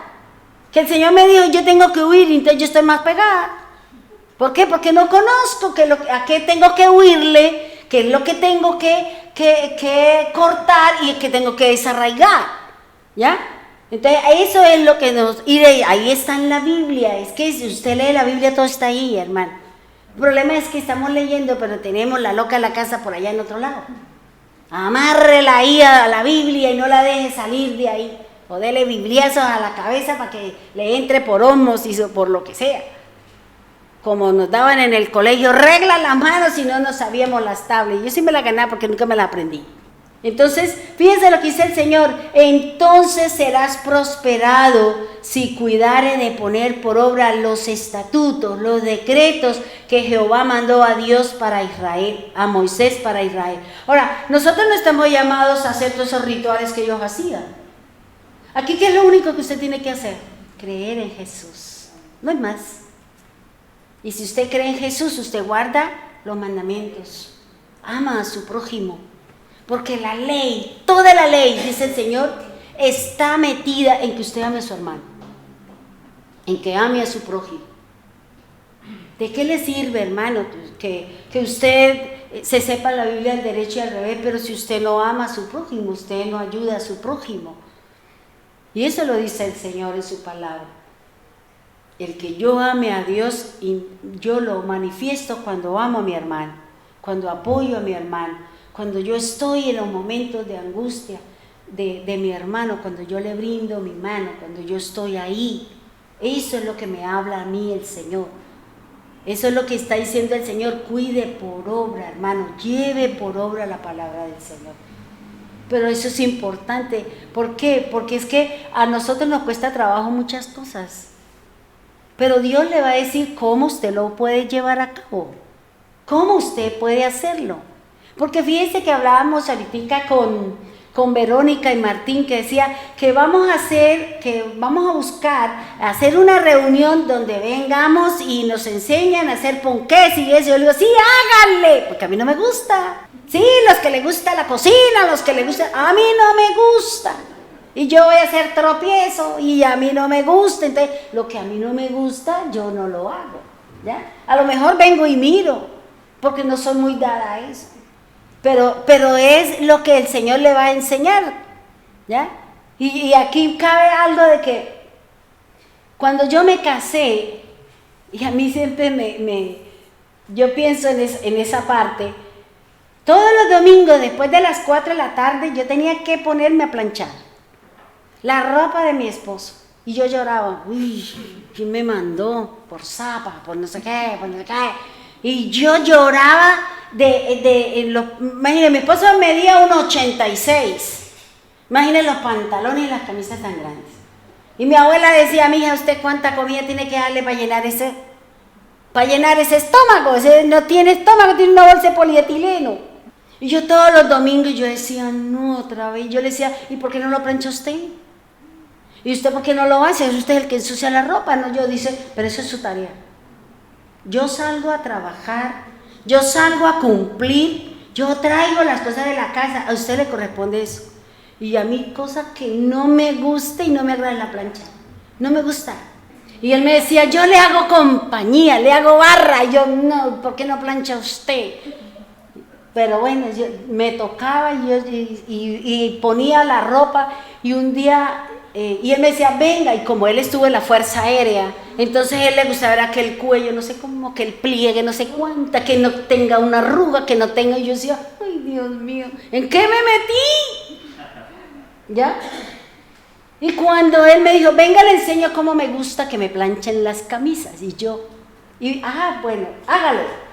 Que el Señor me dijo, yo tengo que huir, y entonces yo estoy más pegada. ¿Por qué? Porque no conozco a qué tengo que huirle, qué es lo que tengo que cortar y que tengo que desarraigar, ¿ya? Entonces, eso es lo que y ahí está en la Biblia. Es que si usted lee la Biblia, todo está ahí, hermano. El problema es que estamos leyendo, pero tenemos la loca en la casa por allá en otro lado. Amárrela ahí a la Biblia y no la deje salir de ahí. O dele bibliazos a la cabeza para que le entre por homos y por lo que sea. Como nos daban en el colegio, regla las manos si no nos sabíamos las tablas. Yo sí me la ganaba porque nunca me la aprendí. Entonces, fíjense lo que dice el Señor, entonces serás prosperado si cuidare de poner por obra los estatutos, los decretos que Jehová mandó a Dios para Israel, a Moisés para Israel. Ahora, nosotros no estamos llamados a hacer todos esos rituales que ellos hacían. Aquí, ¿qué es lo único que usted tiene que hacer? Creer en Jesús, no hay más. Y si usted cree en Jesús, usted guarda los mandamientos, ama a su prójimo. Porque la ley, toda la ley, dice el Señor, está metida en que usted ame a su hermano, en que ame a su prójimo. ¿De qué le sirve, hermano, que usted se sepa la Biblia al derecho y al revés, pero si usted no ama a su prójimo, usted no ayuda a su prójimo? Y eso lo dice el Señor en su palabra. El que yo ame a Dios, y yo lo manifiesto cuando amo a mi hermano, cuando apoyo a mi hermano. Cuando yo estoy en los momentos de angustia de mi hermano, cuando yo le brindo mi mano, cuando yo estoy ahí, eso es lo que me habla a mí el Señor. Eso es lo que está diciendo el Señor, cuide por obra, hermano, lleve por obra la palabra del Señor. Pero eso es importante. ¿Por qué? Porque es que a nosotros nos cuesta trabajo muchas cosas. Pero Dios le va a decir cómo usted lo puede llevar a cabo, cómo usted puede hacerlo. Porque fíjense que hablábamos ahorita con Verónica y Martín, que decía que vamos a buscar hacer una reunión donde vengamos y nos enseñan a hacer ponqués y eso. Yo le digo, sí, háganle, porque a mí no me gusta. Sí, los que les gusta la cocina, los que les gusta, a mí no me gusta. Y yo voy a hacer tropiezo y a mí no me gusta. Entonces, lo que a mí no me gusta, yo no lo hago, ¿ya? A lo mejor vengo y miro, porque no soy muy dada a eso. Pero es lo que el Señor le va a enseñar, ¿ya? Y aquí cabe algo de que cuando yo me casé, y a mí siempre yo pienso en esa parte, todos los domingos después de las 4 de la tarde yo tenía que ponerme a planchar la ropa de mi esposo. Y yo lloraba, uy, ¿quién me mandó? Por zapa, por no sé qué, por no sé qué. Y yo lloraba imagínense, mi esposo medía 1,86. Imagínense los pantalones y las camisas tan grandes. Y mi abuela decía, mija, ¿usted cuánta comida tiene que darle para llenar ese estómago? Ese no tiene estómago, tiene una bolsa de polietileno. Y yo todos los domingos yo decía, no, otra vez. Yo le decía, ¿y por qué no lo plancha usted? ¿Y usted por qué no lo hace? Es usted el que ensucia la ropa, ¿no? Yo dice, pero eso es su tarea. Yo salgo a trabajar, yo salgo a cumplir, yo traigo las cosas de la casa, a usted le corresponde eso. Y a mí cosa que no me gusta y no me agrada en la plancha, no me gusta. Y él me decía, yo le hago compañía, le hago barra, y yo, no, ¿por qué no plancha usted? Pero bueno, me tocaba y ponía la ropa y un día... y él me decía, venga, y como él estuvo en la Fuerza Aérea, entonces a él le gustaba ver aquel cuello, no sé cómo, que el pliegue, no sé cuánta, que no tenga una arruga, que no tenga, y yo decía, ay Dios mío, ¿en qué me metí? ¿Ya? Y cuando él me dijo, venga, le enseño cómo me gusta que me planchen las camisas, y yo, bueno, hágalo.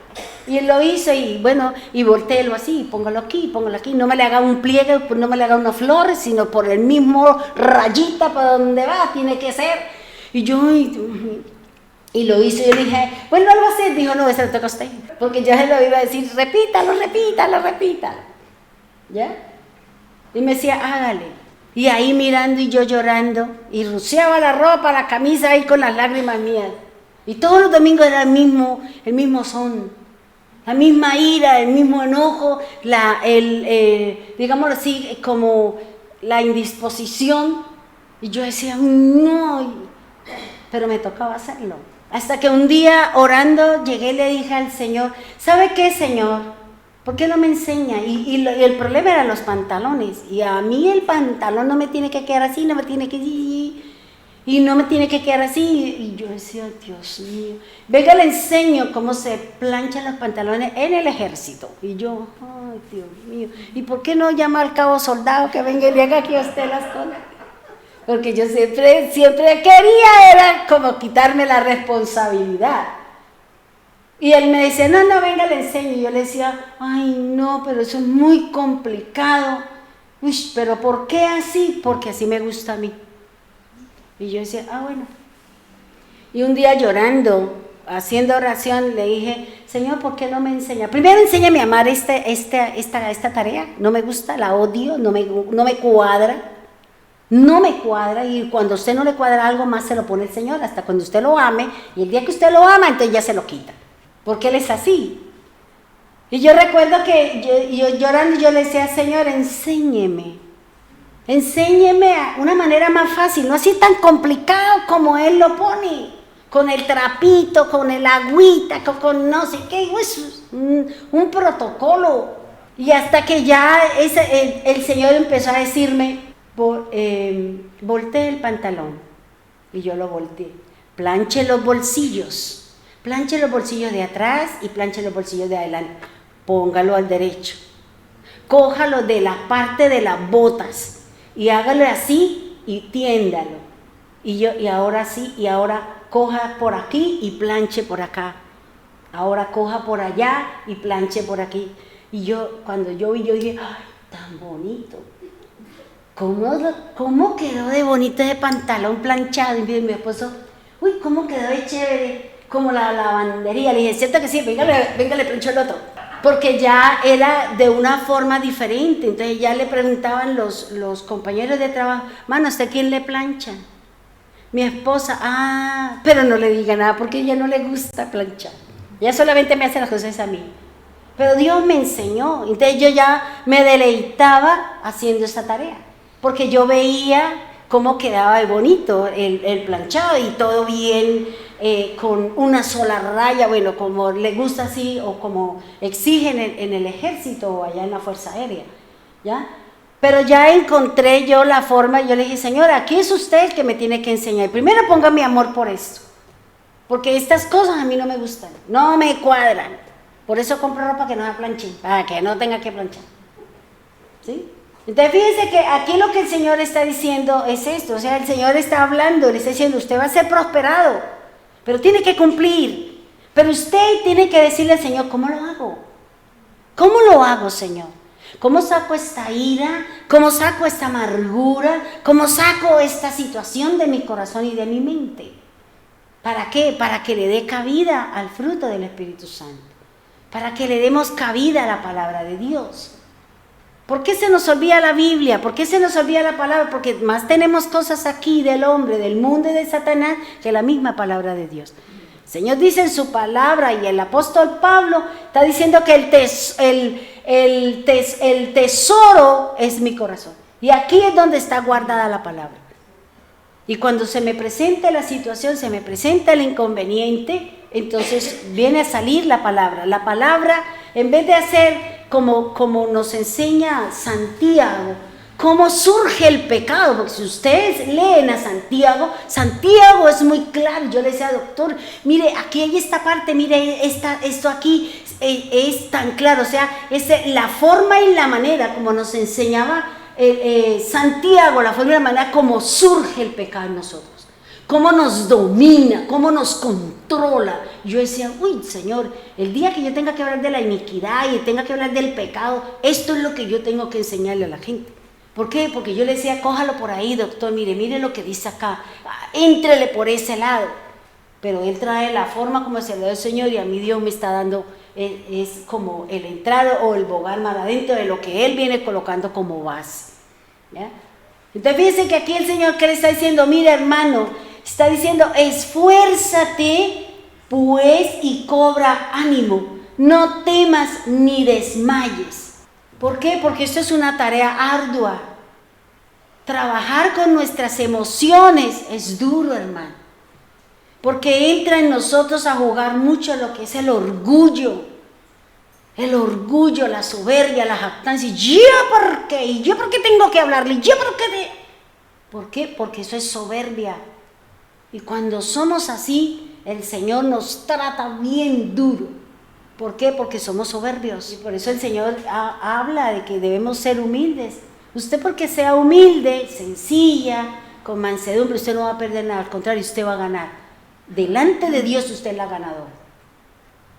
Y él lo hizo y bueno, y voltéelo así, póngalo aquí, no me le haga un pliegue, no me le haga una flor, sino por el mismo rayita para donde va, tiene que ser. Y yo, Y lo hizo, yo le dije, bueno, algo así. Dijo, no, eso lo toca a usted. Porque yo se lo iba a decir, repítalo. ¿Ya? Y me decía, hágale. Y ahí mirando y yo llorando. Y rociaba la ropa, la camisa ahí con las lágrimas mías. Y todos los domingos era el mismo son. La misma ira, el mismo enojo, digámoslo así, como la indisposición. Y yo decía, no. Pero me tocaba hacerlo. Hasta que un día orando llegué y le dije al Señor, ¿sabe qué, Señor? ¿Por qué no me enseña? Y el problema eran los pantalones. Y a mí el pantalón no me tiene que quedar así, no me tiene que... Y no me tiene que quedar así. Y yo decía, Dios mío. Venga, le enseño cómo se planchan los pantalones en el ejército. Y yo, ay, Dios mío. ¿Y por qué no llama al cabo soldado que venga y le haga aquí a usted las cosas? Porque yo siempre quería, era como quitarme la responsabilidad. Y él me decía, no, venga, le enseño. Y yo le decía, ay, no, pero eso es muy complicado. Uy, pero ¿por qué así? Porque así me gusta a mí. Y yo decía, bueno. Y un día llorando, haciendo oración, le dije, Señor, ¿por qué no me enseña? Primero enséñame a amar esta tarea. No me gusta, la odio, no me cuadra. No me cuadra, y cuando a usted no le cuadra algo más se lo pone el Señor, hasta cuando usted lo ame, y el día que usted lo ama, entonces ya se lo quita, porque Él es así. Y yo recuerdo que yo llorando, yo le decía, Señor, enséñeme una manera más fácil, no así tan complicado como Él lo pone, con el trapito, con el agüita, con no sé qué, un protocolo. Y hasta que ya el Señor empezó a decirme, voltee el pantalón. Y yo lo volteé. Planche los bolsillos de atrás y planche los bolsillos de adelante. Póngalo al derecho. Cójalo de la parte de las botas y hágalo así y tiéndalo. Y ahora sí, y ahora coja por aquí y planche por acá. Ahora coja por allá y planche por aquí. Y cuando yo vi, yo dije, ¡ay, tan bonito! ¿Cómo quedó de bonito ese pantalón planchado? Y mi esposo, uy, ¿cómo quedó de chévere? Como la lavandería. Le dije, ¿cierto que sí? Venga, le planchó el otro. Porque ya era de una forma diferente. Entonces ya le preguntaban los compañeros de trabajo, mano, ¿usted quién le plancha? Mi esposa, pero no le diga nada porque a ella no le gusta planchar. Ella solamente me hace las cosas a mí. Pero Dios me enseñó. Entonces yo ya me deleitaba haciendo esa tarea. Porque yo veía cómo quedaba de bonito el planchado y todo bien, con una sola raya, bueno, como le gusta así o como exigen en el ejército o allá en la Fuerza Aérea, ¿ya? Pero ya encontré yo la forma, yo le dije, Señor, aquí es usted el que me tiene que enseñar. Primero ponga mi amor por esto, porque estas cosas a mí no me gustan, no me cuadran. Por eso compro ropa que no la planche, para que no tenga que planchar, ¿sí? Entonces fíjense que aquí lo que el Señor está diciendo es esto, o sea, el Señor está hablando, le está diciendo, usted va a ser prosperado, pero tiene que cumplir, pero usted tiene que decirle al Señor, ¿cómo lo hago? ¿Cómo lo hago, Señor? ¿Cómo saco esta ira? ¿Cómo saco esta amargura? ¿Cómo saco esta situación de mi corazón y de mi mente? ¿Para qué? Para que le dé cabida al fruto del Espíritu Santo, para que le demos cabida a la palabra de Dios. ¿Por qué se nos olvida la Biblia? ¿Por qué se nos olvida la palabra? Porque más tenemos cosas aquí del hombre, del mundo y de Satanás que la misma palabra de Dios. El Señor dice en su palabra, y el apóstol Pablo está diciendo que el tesoro es mi corazón. Y aquí es donde está guardada la palabra. Y cuando se me presenta la situación, se me presenta el inconveniente, entonces viene a salir la palabra. La palabra, en vez de hacer como nos enseña Santiago, cómo surge el pecado, porque si ustedes leen a Santiago es muy claro. Yo le decía, doctor, mire, aquí hay esta parte, mire, esto aquí es tan claro, o sea, es la forma y la manera como nos enseñaba Santiago, la forma y la manera como surge el pecado en nosotros. Cómo nos domina, cómo nos controla. Yo decía, uy, Señor, el día que yo tenga que hablar de la iniquidad y tenga que hablar del pecado, esto es lo que yo tengo que enseñarle a la gente. ¿Por qué? Porque yo le decía, cójalo por ahí, doctor, mire lo que dice acá, éntrele por ese lado. pero Él trae la forma como se le da el Señor, y a mí Dios me está dando, es como el entrado o el bogar más adentro de lo que Él viene colocando como base, ¿ya? Entonces fíjense que aquí el Señor, ¿qué le está diciendo? Mira, hermano, está diciendo, esfuérzate pues y cobra ánimo, no temas ni desmayes. ¿Por qué? Porque esto es una tarea ardua. Trabajar con nuestras emociones es duro, hermano, porque entra en nosotros a jugar mucho lo que es el orgullo, la soberbia, la jactancia. ¿Yo por qué? ¿Y yo por qué tengo que hablarle? ¿Yo por qué? ¿Por qué? Porque eso es soberbia. Y cuando somos así, el Señor nos trata bien duro. ¿Por qué? Porque somos soberbios. Y por eso el Señor habla de que debemos ser humildes. Usted, porque sea humilde, sencilla, con mansedumbre, usted no va a perder nada. Al contrario, usted va a ganar. Delante de Dios usted es la ganadora.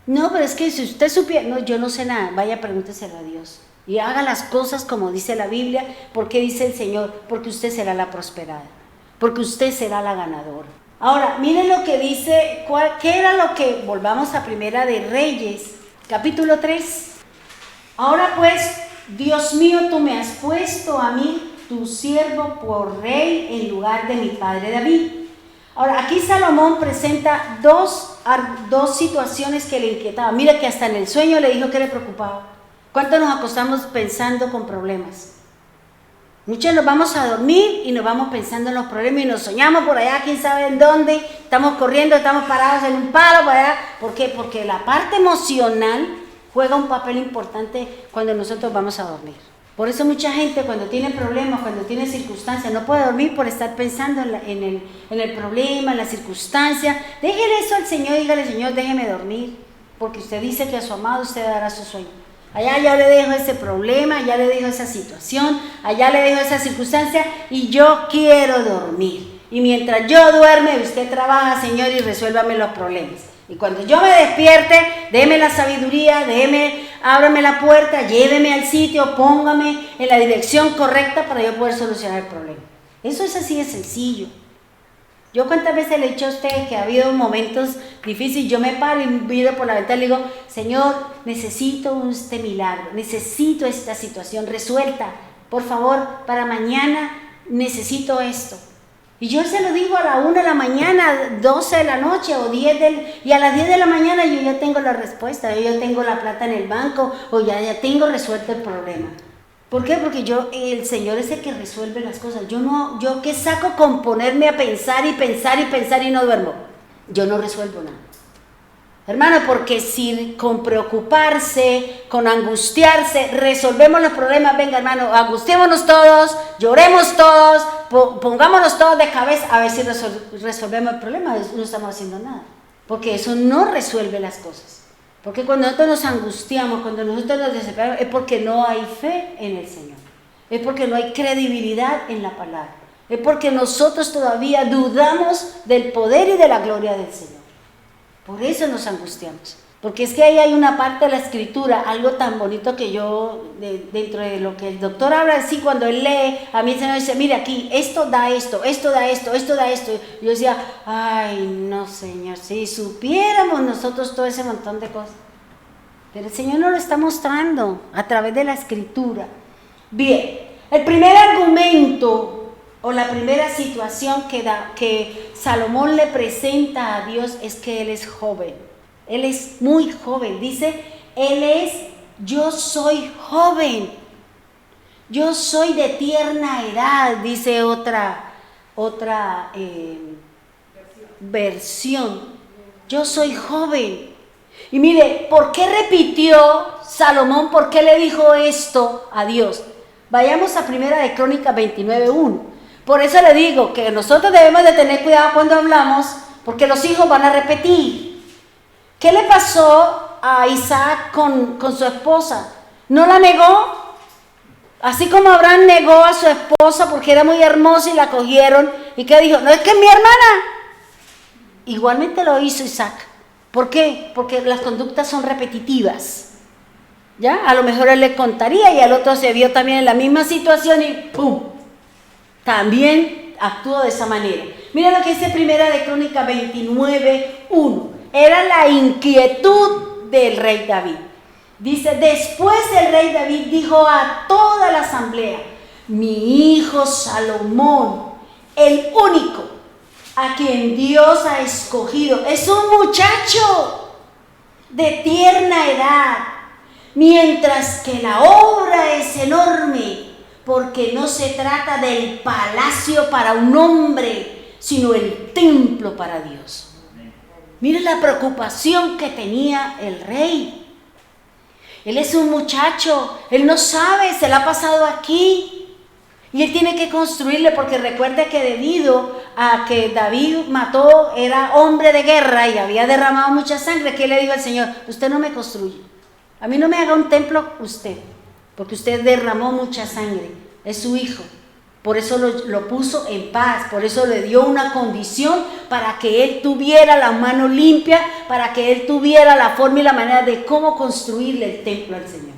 No, pero es que si usted supiera, no, yo no sé nada, vaya, pregúnteselo a Dios. Y haga las cosas como dice la Biblia. ¿Por qué dice el Señor? Porque usted será la prosperada. Porque usted será la ganadora. Ahora, miren lo que dice, ¿qué era lo que? Volvamos a Primera de Reyes, capítulo 3. Ahora pues, Dios mío, tú me has puesto a mí, tu siervo, por rey en lugar de mi padre David. Ahora, aquí Salomón presenta dos situaciones que le inquietaban. Mira que hasta en el sueño le dijo que le preocupaba. ¿Cuánto nos acostamos pensando con problemas? Muchos nos vamos a dormir y nos vamos pensando en los problemas y nos soñamos por allá, quién sabe en dónde, estamos corriendo, estamos parados en un palo por allá. ¿Por qué? Porque la parte emocional juega un papel importante cuando nosotros vamos a dormir. Por eso mucha gente cuando tiene problemas, cuando tiene circunstancias, no puede dormir por estar pensando en el problema, en la circunstancia. Déjele eso al Señor, dígale, Señor, déjeme dormir, porque usted dice que a su amado usted dará su sueño. Allá ya le dejo ese problema, allá le dejo esa situación, allá le dejo esa circunstancia y yo quiero dormir. Y mientras yo duerme, usted trabaja, Señor, y resuélvame los problemas. Y cuando yo me despierte, déme la sabiduría, ábrame la puerta, lléveme al sitio, póngame en la dirección correcta para yo poder solucionar el problema. Eso es así de sencillo. Yo cuántas veces le he dicho a usted que ha habido momentos difíciles, yo me paro y miro por la ventana y le digo, Señor, necesito este milagro, necesito esta situación resuelta, por favor, para mañana necesito esto. Y yo se lo digo a la 1 de la mañana, 12 de la noche o 10 y a las 10 de la mañana yo ya tengo la respuesta, yo ya tengo la plata en el banco o ya tengo resuelto el problema. ¿Por qué? Porque el Señor es el que resuelve las cosas. Yo qué saco con ponerme a pensar y pensar y pensar y no duermo. Yo no resuelvo nada. Hermano, porque si con preocuparse, con angustiarse, resolvemos los problemas, venga hermano, angustiémonos todos, lloremos todos, pongámonos todos de cabeza a ver si resolvemos el problema. No estamos haciendo nada, porque eso no resuelve las cosas. Porque cuando nosotros nos angustiamos, cuando nosotros nos desesperamos, es porque no hay fe en el Señor, es porque no hay credibilidad en la palabra, es porque nosotros todavía dudamos del poder y de la gloria del Señor. Por eso nos angustiamos, porque es que ahí hay una parte de la Escritura, algo tan bonito que yo, dentro de lo que el doctor habla así, cuando él lee, a mí el Señor dice, mira aquí, esto da esto, esto da esto, esto da esto. Y yo decía, ay no Señor, si supiéramos nosotros todo ese montón de cosas. Pero el Señor nos lo está mostrando a través de la Escritura. Bien, el primer argumento o la primera situación que Salomón le presenta a Dios es que Él es joven. Él es muy joven. Dice, yo soy joven. Yo soy de tierna edad, dice otra versión. Yo soy joven. Y mire, ¿por qué repitió Salomón? ¿Por qué le dijo esto a Dios? Vayamos a Primera de Crónicas 29:1. Por eso le digo que nosotros debemos de tener cuidado cuando hablamos, porque los hijos van a repetir. ¿Qué le pasó a Isaac con su esposa? ¿No la negó? Así como Abraham negó a su esposa porque era muy hermosa y la cogieron. ¿Y qué dijo? No, es que es mi hermana. Igualmente lo hizo Isaac. ¿Por qué? Porque las conductas son repetitivas. ¿Ya? A lo mejor él le contaría y al otro se vio también en la misma situación y ¡pum! También actuó de esa manera. Mira lo que dice Primera de Crónicas 29:1. Era la inquietud del rey David. Dice, después el rey David dijo a toda la asamblea: mi hijo Salomón, el único a quien Dios ha escogido, es un muchacho de tierna edad, mientras que la obra es enorme, porque no se trata del palacio para un hombre, sino el templo para Dios. Miren la preocupación que tenía el rey. Él es un muchacho, él no sabe, se le ha pasado aquí. Y él tiene que construirle, porque recuerde que debido a que David mató, era hombre de guerra y había derramado mucha sangre, ¿qué le dijo al Señor? Usted no me construye. A mí no me haga un templo usted, porque usted derramó mucha sangre. Es su hijo. Por eso lo puso en paz, por eso le dio una condición para que él tuviera la mano limpia, para que él tuviera la forma y la manera de cómo construirle el templo al Señor.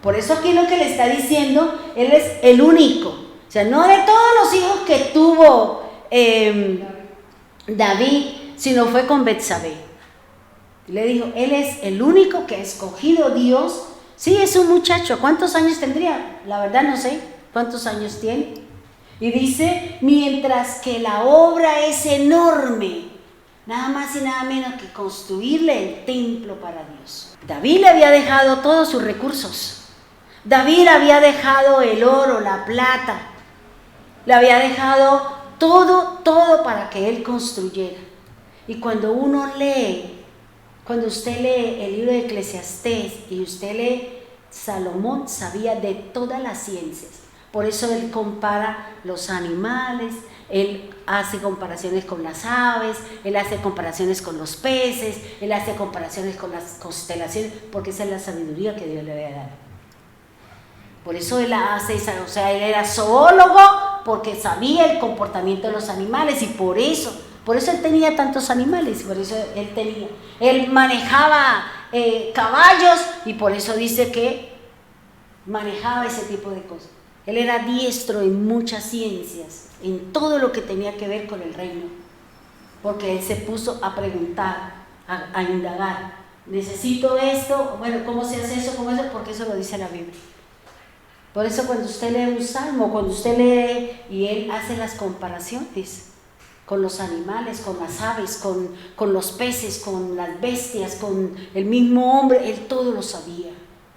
Por eso aquí lo que le está diciendo, él es el único. O sea, no de todos los hijos que tuvo David, sino fue con Betsabé. Le dijo, él es el único que ha escogido Dios. Sí, es un muchacho. ¿Cuántos años tendría? La verdad no sé cuántos años tiene. Y dice, mientras que la obra es enorme, nada más y nada menos que construirle el templo para Dios. David le había dejado todos sus recursos. David había dejado el oro, la plata. Le había dejado todo para que él construyera. Y cuando uno lee, cuando usted lee el libro de Eclesiastés y usted lee, Salomón sabía de todas las ciencias. Por eso él compara los animales, él hace comparaciones con las aves, él hace comparaciones con los peces, él hace comparaciones con las constelaciones, porque esa es la sabiduría que Dios le había dado. Por eso él hace esa, o sea, él era zoólogo, porque sabía el comportamiento de los animales, y por eso él tenía tantos animales, por eso él manejaba caballos, y por eso dice que manejaba ese tipo de cosas. Él era diestro en muchas ciencias, en todo lo que tenía que ver con el reino, porque él se puso a preguntar, a indagar. Necesito esto, bueno, ¿cómo se hace eso? ¿Cómo eso? Porque eso lo dice la Biblia. Por eso cuando usted lee un salmo, cuando usted lee y él hace las comparaciones con los animales, con las aves, con los peces, con las bestias, con el mismo hombre, él todo lo sabía,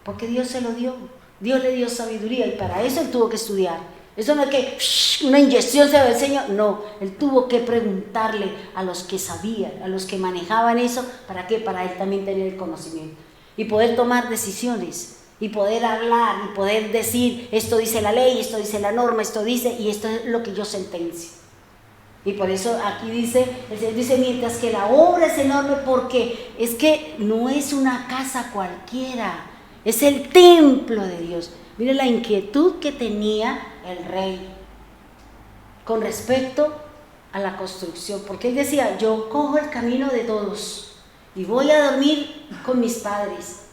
porque Dios se lo dio. Dios le dio sabiduría y para eso él tuvo que estudiar. Eso no es que una inyección se del Señor, no, él tuvo que preguntarle a los que sabían, a los que manejaban eso. ¿Para qué? Para él también tener el conocimiento y poder tomar decisiones y poder hablar y poder decir, esto dice la ley, esto dice la norma, esto dice, y esto es lo que yo sentencio. Y por eso aquí dice, el Señor dice, mientras que la obra es enorme, porque es que no es una casa cualquiera, es el templo de Dios. Mire la inquietud que tenía el rey con respecto a la construcción, porque él decía, yo cojo el camino de todos y voy a dormir con mis padres,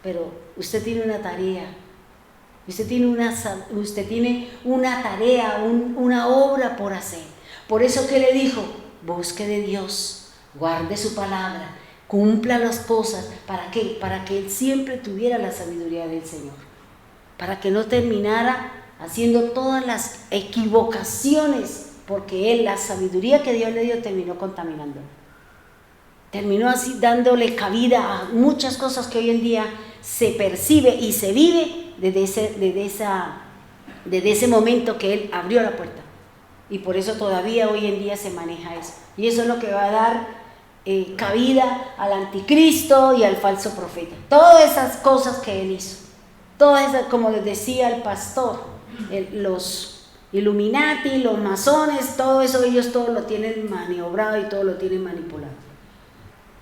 pero usted tiene una tarea, usted tiene una tarea, una obra por hacer. Por eso que le dijo, busque de Dios, guarde su palabra, cumpla las cosas. ¿Para qué? Para que él siempre tuviera la sabiduría del Señor, para que no terminara haciendo todas las equivocaciones, porque él, la sabiduría que Dios le dio, terminó contaminando. Terminó así dándole cabida a muchas cosas que hoy en día se percibe y se vive desde ese momento que él abrió la puerta. Y por eso todavía hoy en día se maneja eso. Y eso es lo que va a dar cabida al anticristo y al falso profeta. Todas esas cosas que él hizo. Todas esas, como les decía el pastor, los Illuminati, los masones, todo eso ellos todo lo tienen maniobrado y todo lo tienen manipulado.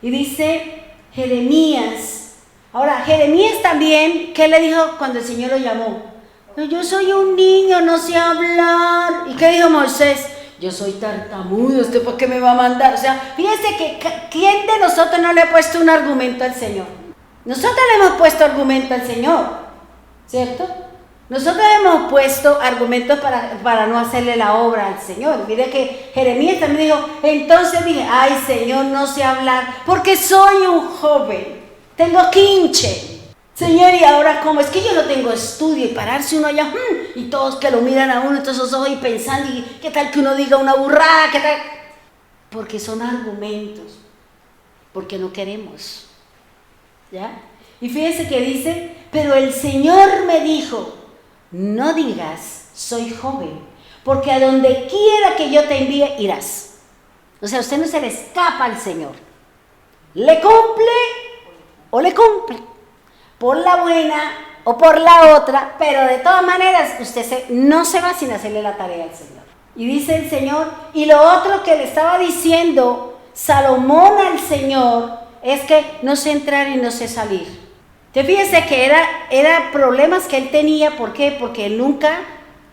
Y dice Jeremías. Ahora, Jeremías también, ¿qué le dijo cuando el Señor lo llamó? Yo soy un niño, no sé hablar. ¿Y qué dijo Moisés? Yo soy tartamudo, ¿usted por qué me va a mandar? O sea, fíjense que ¿quién de nosotros no le ha puesto un argumento al Señor? Nosotros le hemos puesto argumento al Señor, ¿cierto? Nosotros hemos puesto argumentos para no hacerle la obra al Señor. Mire que Jeremías también dijo, entonces dije, ay Señor, no sé hablar, porque soy un joven, tengo 15. Señor, ¿y ahora cómo? Es que yo no tengo estudio, y pararse uno allá, y todos que lo miran a uno, todos esos ojos y pensando, y qué tal que uno diga una burrada, qué tal. Porque son argumentos, porque no queremos, ¿ya? Y fíjense que dice, pero el Señor me dijo, no digas, soy joven, porque a donde quiera que yo te envíe, irás. O sea, usted no se le escapa al Señor. Le cumple o le cumple, por la buena o por la otra, pero de todas maneras usted no se va sin hacerle la tarea al Señor. Y dice el Señor, y lo otro que le estaba diciendo Salomón al Señor, es que no sé entrar y no sé salir. Entonces fíjese que era problemas que él tenía. ¿Por qué? Porque él nunca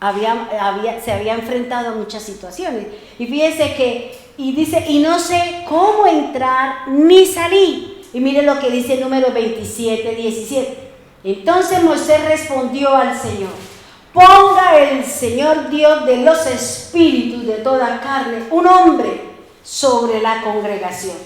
se había enfrentado a muchas situaciones. Y fíjese que, y dice, y no sé cómo entrar ni salir. Y mire lo que dice el número 27, 17. Entonces Moisés respondió al Señor, ponga el Señor Dios de los espíritus de toda carne un hombre sobre la congregación,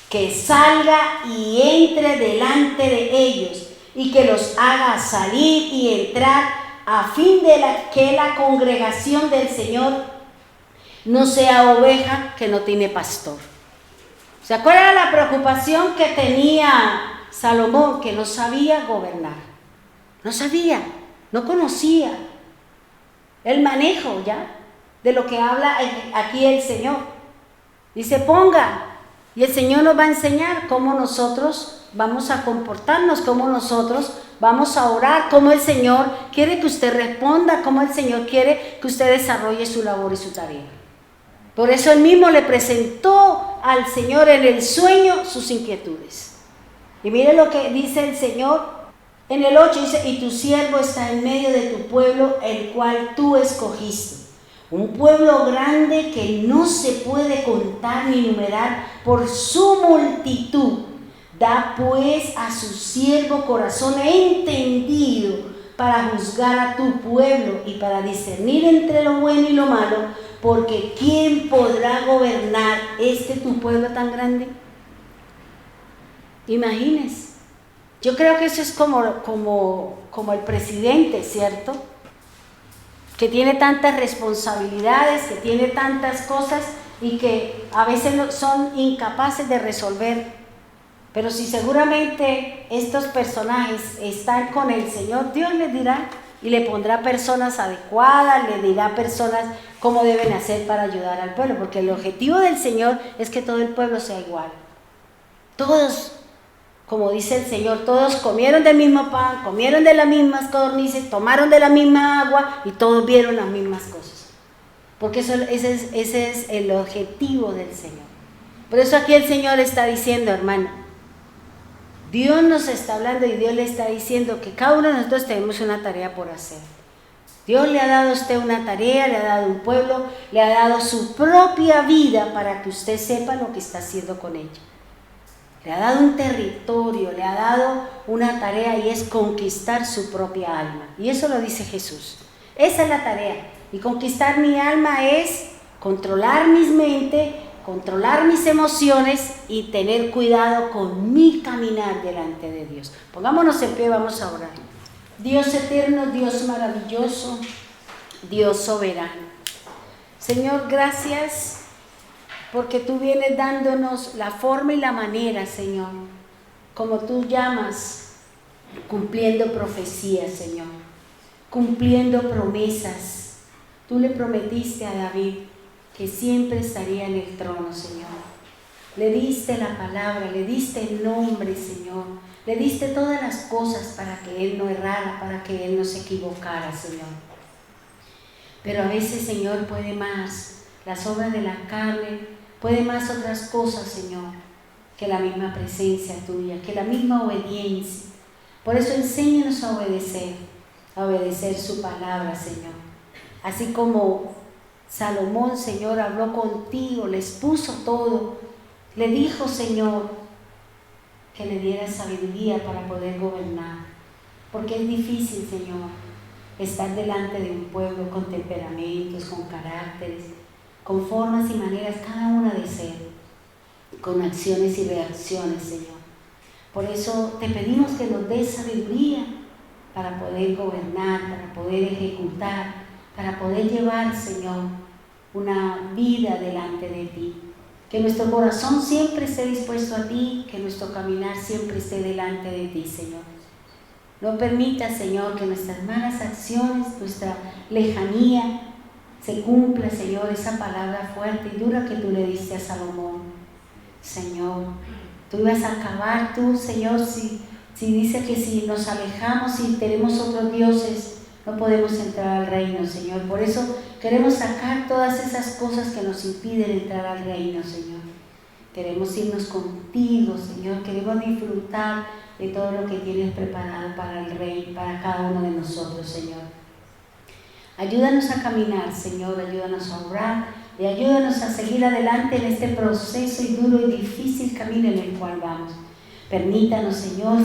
que salga y entre delante de ellos y que los haga salir y entrar, a fin de que la congregación del Señor no sea oveja que no tiene pastor. ¿Se acuerdan la preocupación que tenía Salomón? Que no sabía gobernar, no sabía, no conocía el manejo ya de lo que habla aquí el Señor. Dice, ponga. Y el Señor nos va a enseñar cómo nosotros vamos a comportarnos, cómo nosotros vamos a orar, cómo el Señor quiere que usted responda, cómo el Señor quiere que usted desarrolle su labor y su tarea. Por eso Él mismo le presentó al Señor en el sueño sus inquietudes. Y mire lo que dice el Señor en el 8, dice, y tu siervo está en medio de tu pueblo, el cual tú escogiste. Un pueblo grande que no se puede contar ni numerar por su multitud. Da pues a su siervo corazón entendido para juzgar a tu pueblo y para discernir entre lo bueno y lo malo, porque ¿quién podrá gobernar tu pueblo tan grande? Imagínense. Yo creo que eso es como el presidente, ¿cierto? Que tiene tantas responsabilidades, que tiene tantas cosas y que a veces son incapaces de resolver. Pero si seguramente estos personajes están con el Señor, Dios les dirá y le pondrá personas adecuadas, le dirá personas cómo deben hacer para ayudar al pueblo, porque el objetivo del Señor es que todo el pueblo sea igual. Todos, como dice el Señor, todos comieron del mismo pan, comieron de las mismas codornices, tomaron de la misma agua y todos vieron las mismas cosas. Porque ese es el objetivo del Señor. Por eso aquí el Señor está diciendo, hermano, Dios nos está hablando y Dios le está diciendo que cada uno de nosotros tenemos una tarea por hacer. Dios le ha dado a usted una tarea, le ha dado un pueblo, le ha dado su propia vida para que usted sepa lo que está haciendo con ella. Le ha dado un territorio, le ha dado una tarea y es conquistar su propia alma. Y eso lo dice Jesús. Esa es la tarea. Y conquistar mi alma es controlar mis mentes, controlar mis emociones y tener cuidado con mi caminar delante de Dios. Pongámonos en pie, vamos a orar. Dios eterno, Dios maravilloso, Dios soberano. Señor, gracias porque tú vienes dándonos la forma y la manera, Señor, como tú llamas, cumpliendo profecías, Señor, cumpliendo promesas. Tú le prometiste a David que siempre estaría en el trono, Señor. Le diste la palabra, le diste el nombre, Señor. Le diste todas las cosas para que Él no errara, para que Él no se equivocara, Señor. Pero a veces, Señor, puede más las obras de la carne, puede más otras cosas, Señor, que la misma presencia tuya, que la misma obediencia. Por eso enséñanos a obedecer su palabra, Señor. Así como Salomón, Señor, habló contigo, le expuso todo, le dijo, Señor, que le diera sabiduría para poder gobernar, porque es difícil, Señor, estar delante de un pueblo con temperamentos, con caracteres, con formas y maneras, cada una de ser, con acciones y reacciones, Señor. Por eso te pedimos que nos des sabiduría para poder gobernar, para poder ejecutar, para poder llevar, Señor, una vida delante de ti. Que nuestro corazón siempre esté dispuesto a ti, que nuestro caminar siempre esté delante de ti, Señor. No permita, Señor, que nuestras malas acciones, nuestra lejanía, se cumpla, Señor, esa palabra fuerte y dura que tú le diste a Salomón. Señor, tú ibas a acabar, tú, Señor, si dice que si nos alejamos y tenemos otros dioses, no podemos entrar al reino, Señor. Por eso queremos sacar todas esas cosas que nos impiden entrar al reino, Señor. Queremos irnos contigo, Señor. Queremos disfrutar de todo lo que tienes preparado para el Rey, para cada uno de nosotros, Señor. Ayúdanos a caminar, Señor. Ayúdanos a orar y ayúdanos a seguir adelante en este proceso y duro y difícil camino en el cual vamos. Permítanos, Señor,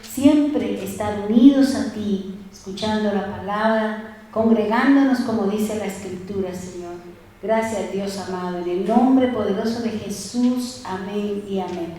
siempre estar unidos a ti, escuchando la palabra, congregándonos como dice la Escritura, Señor. Gracias, Dios amado, en el nombre poderoso de Jesús. Amén y amén.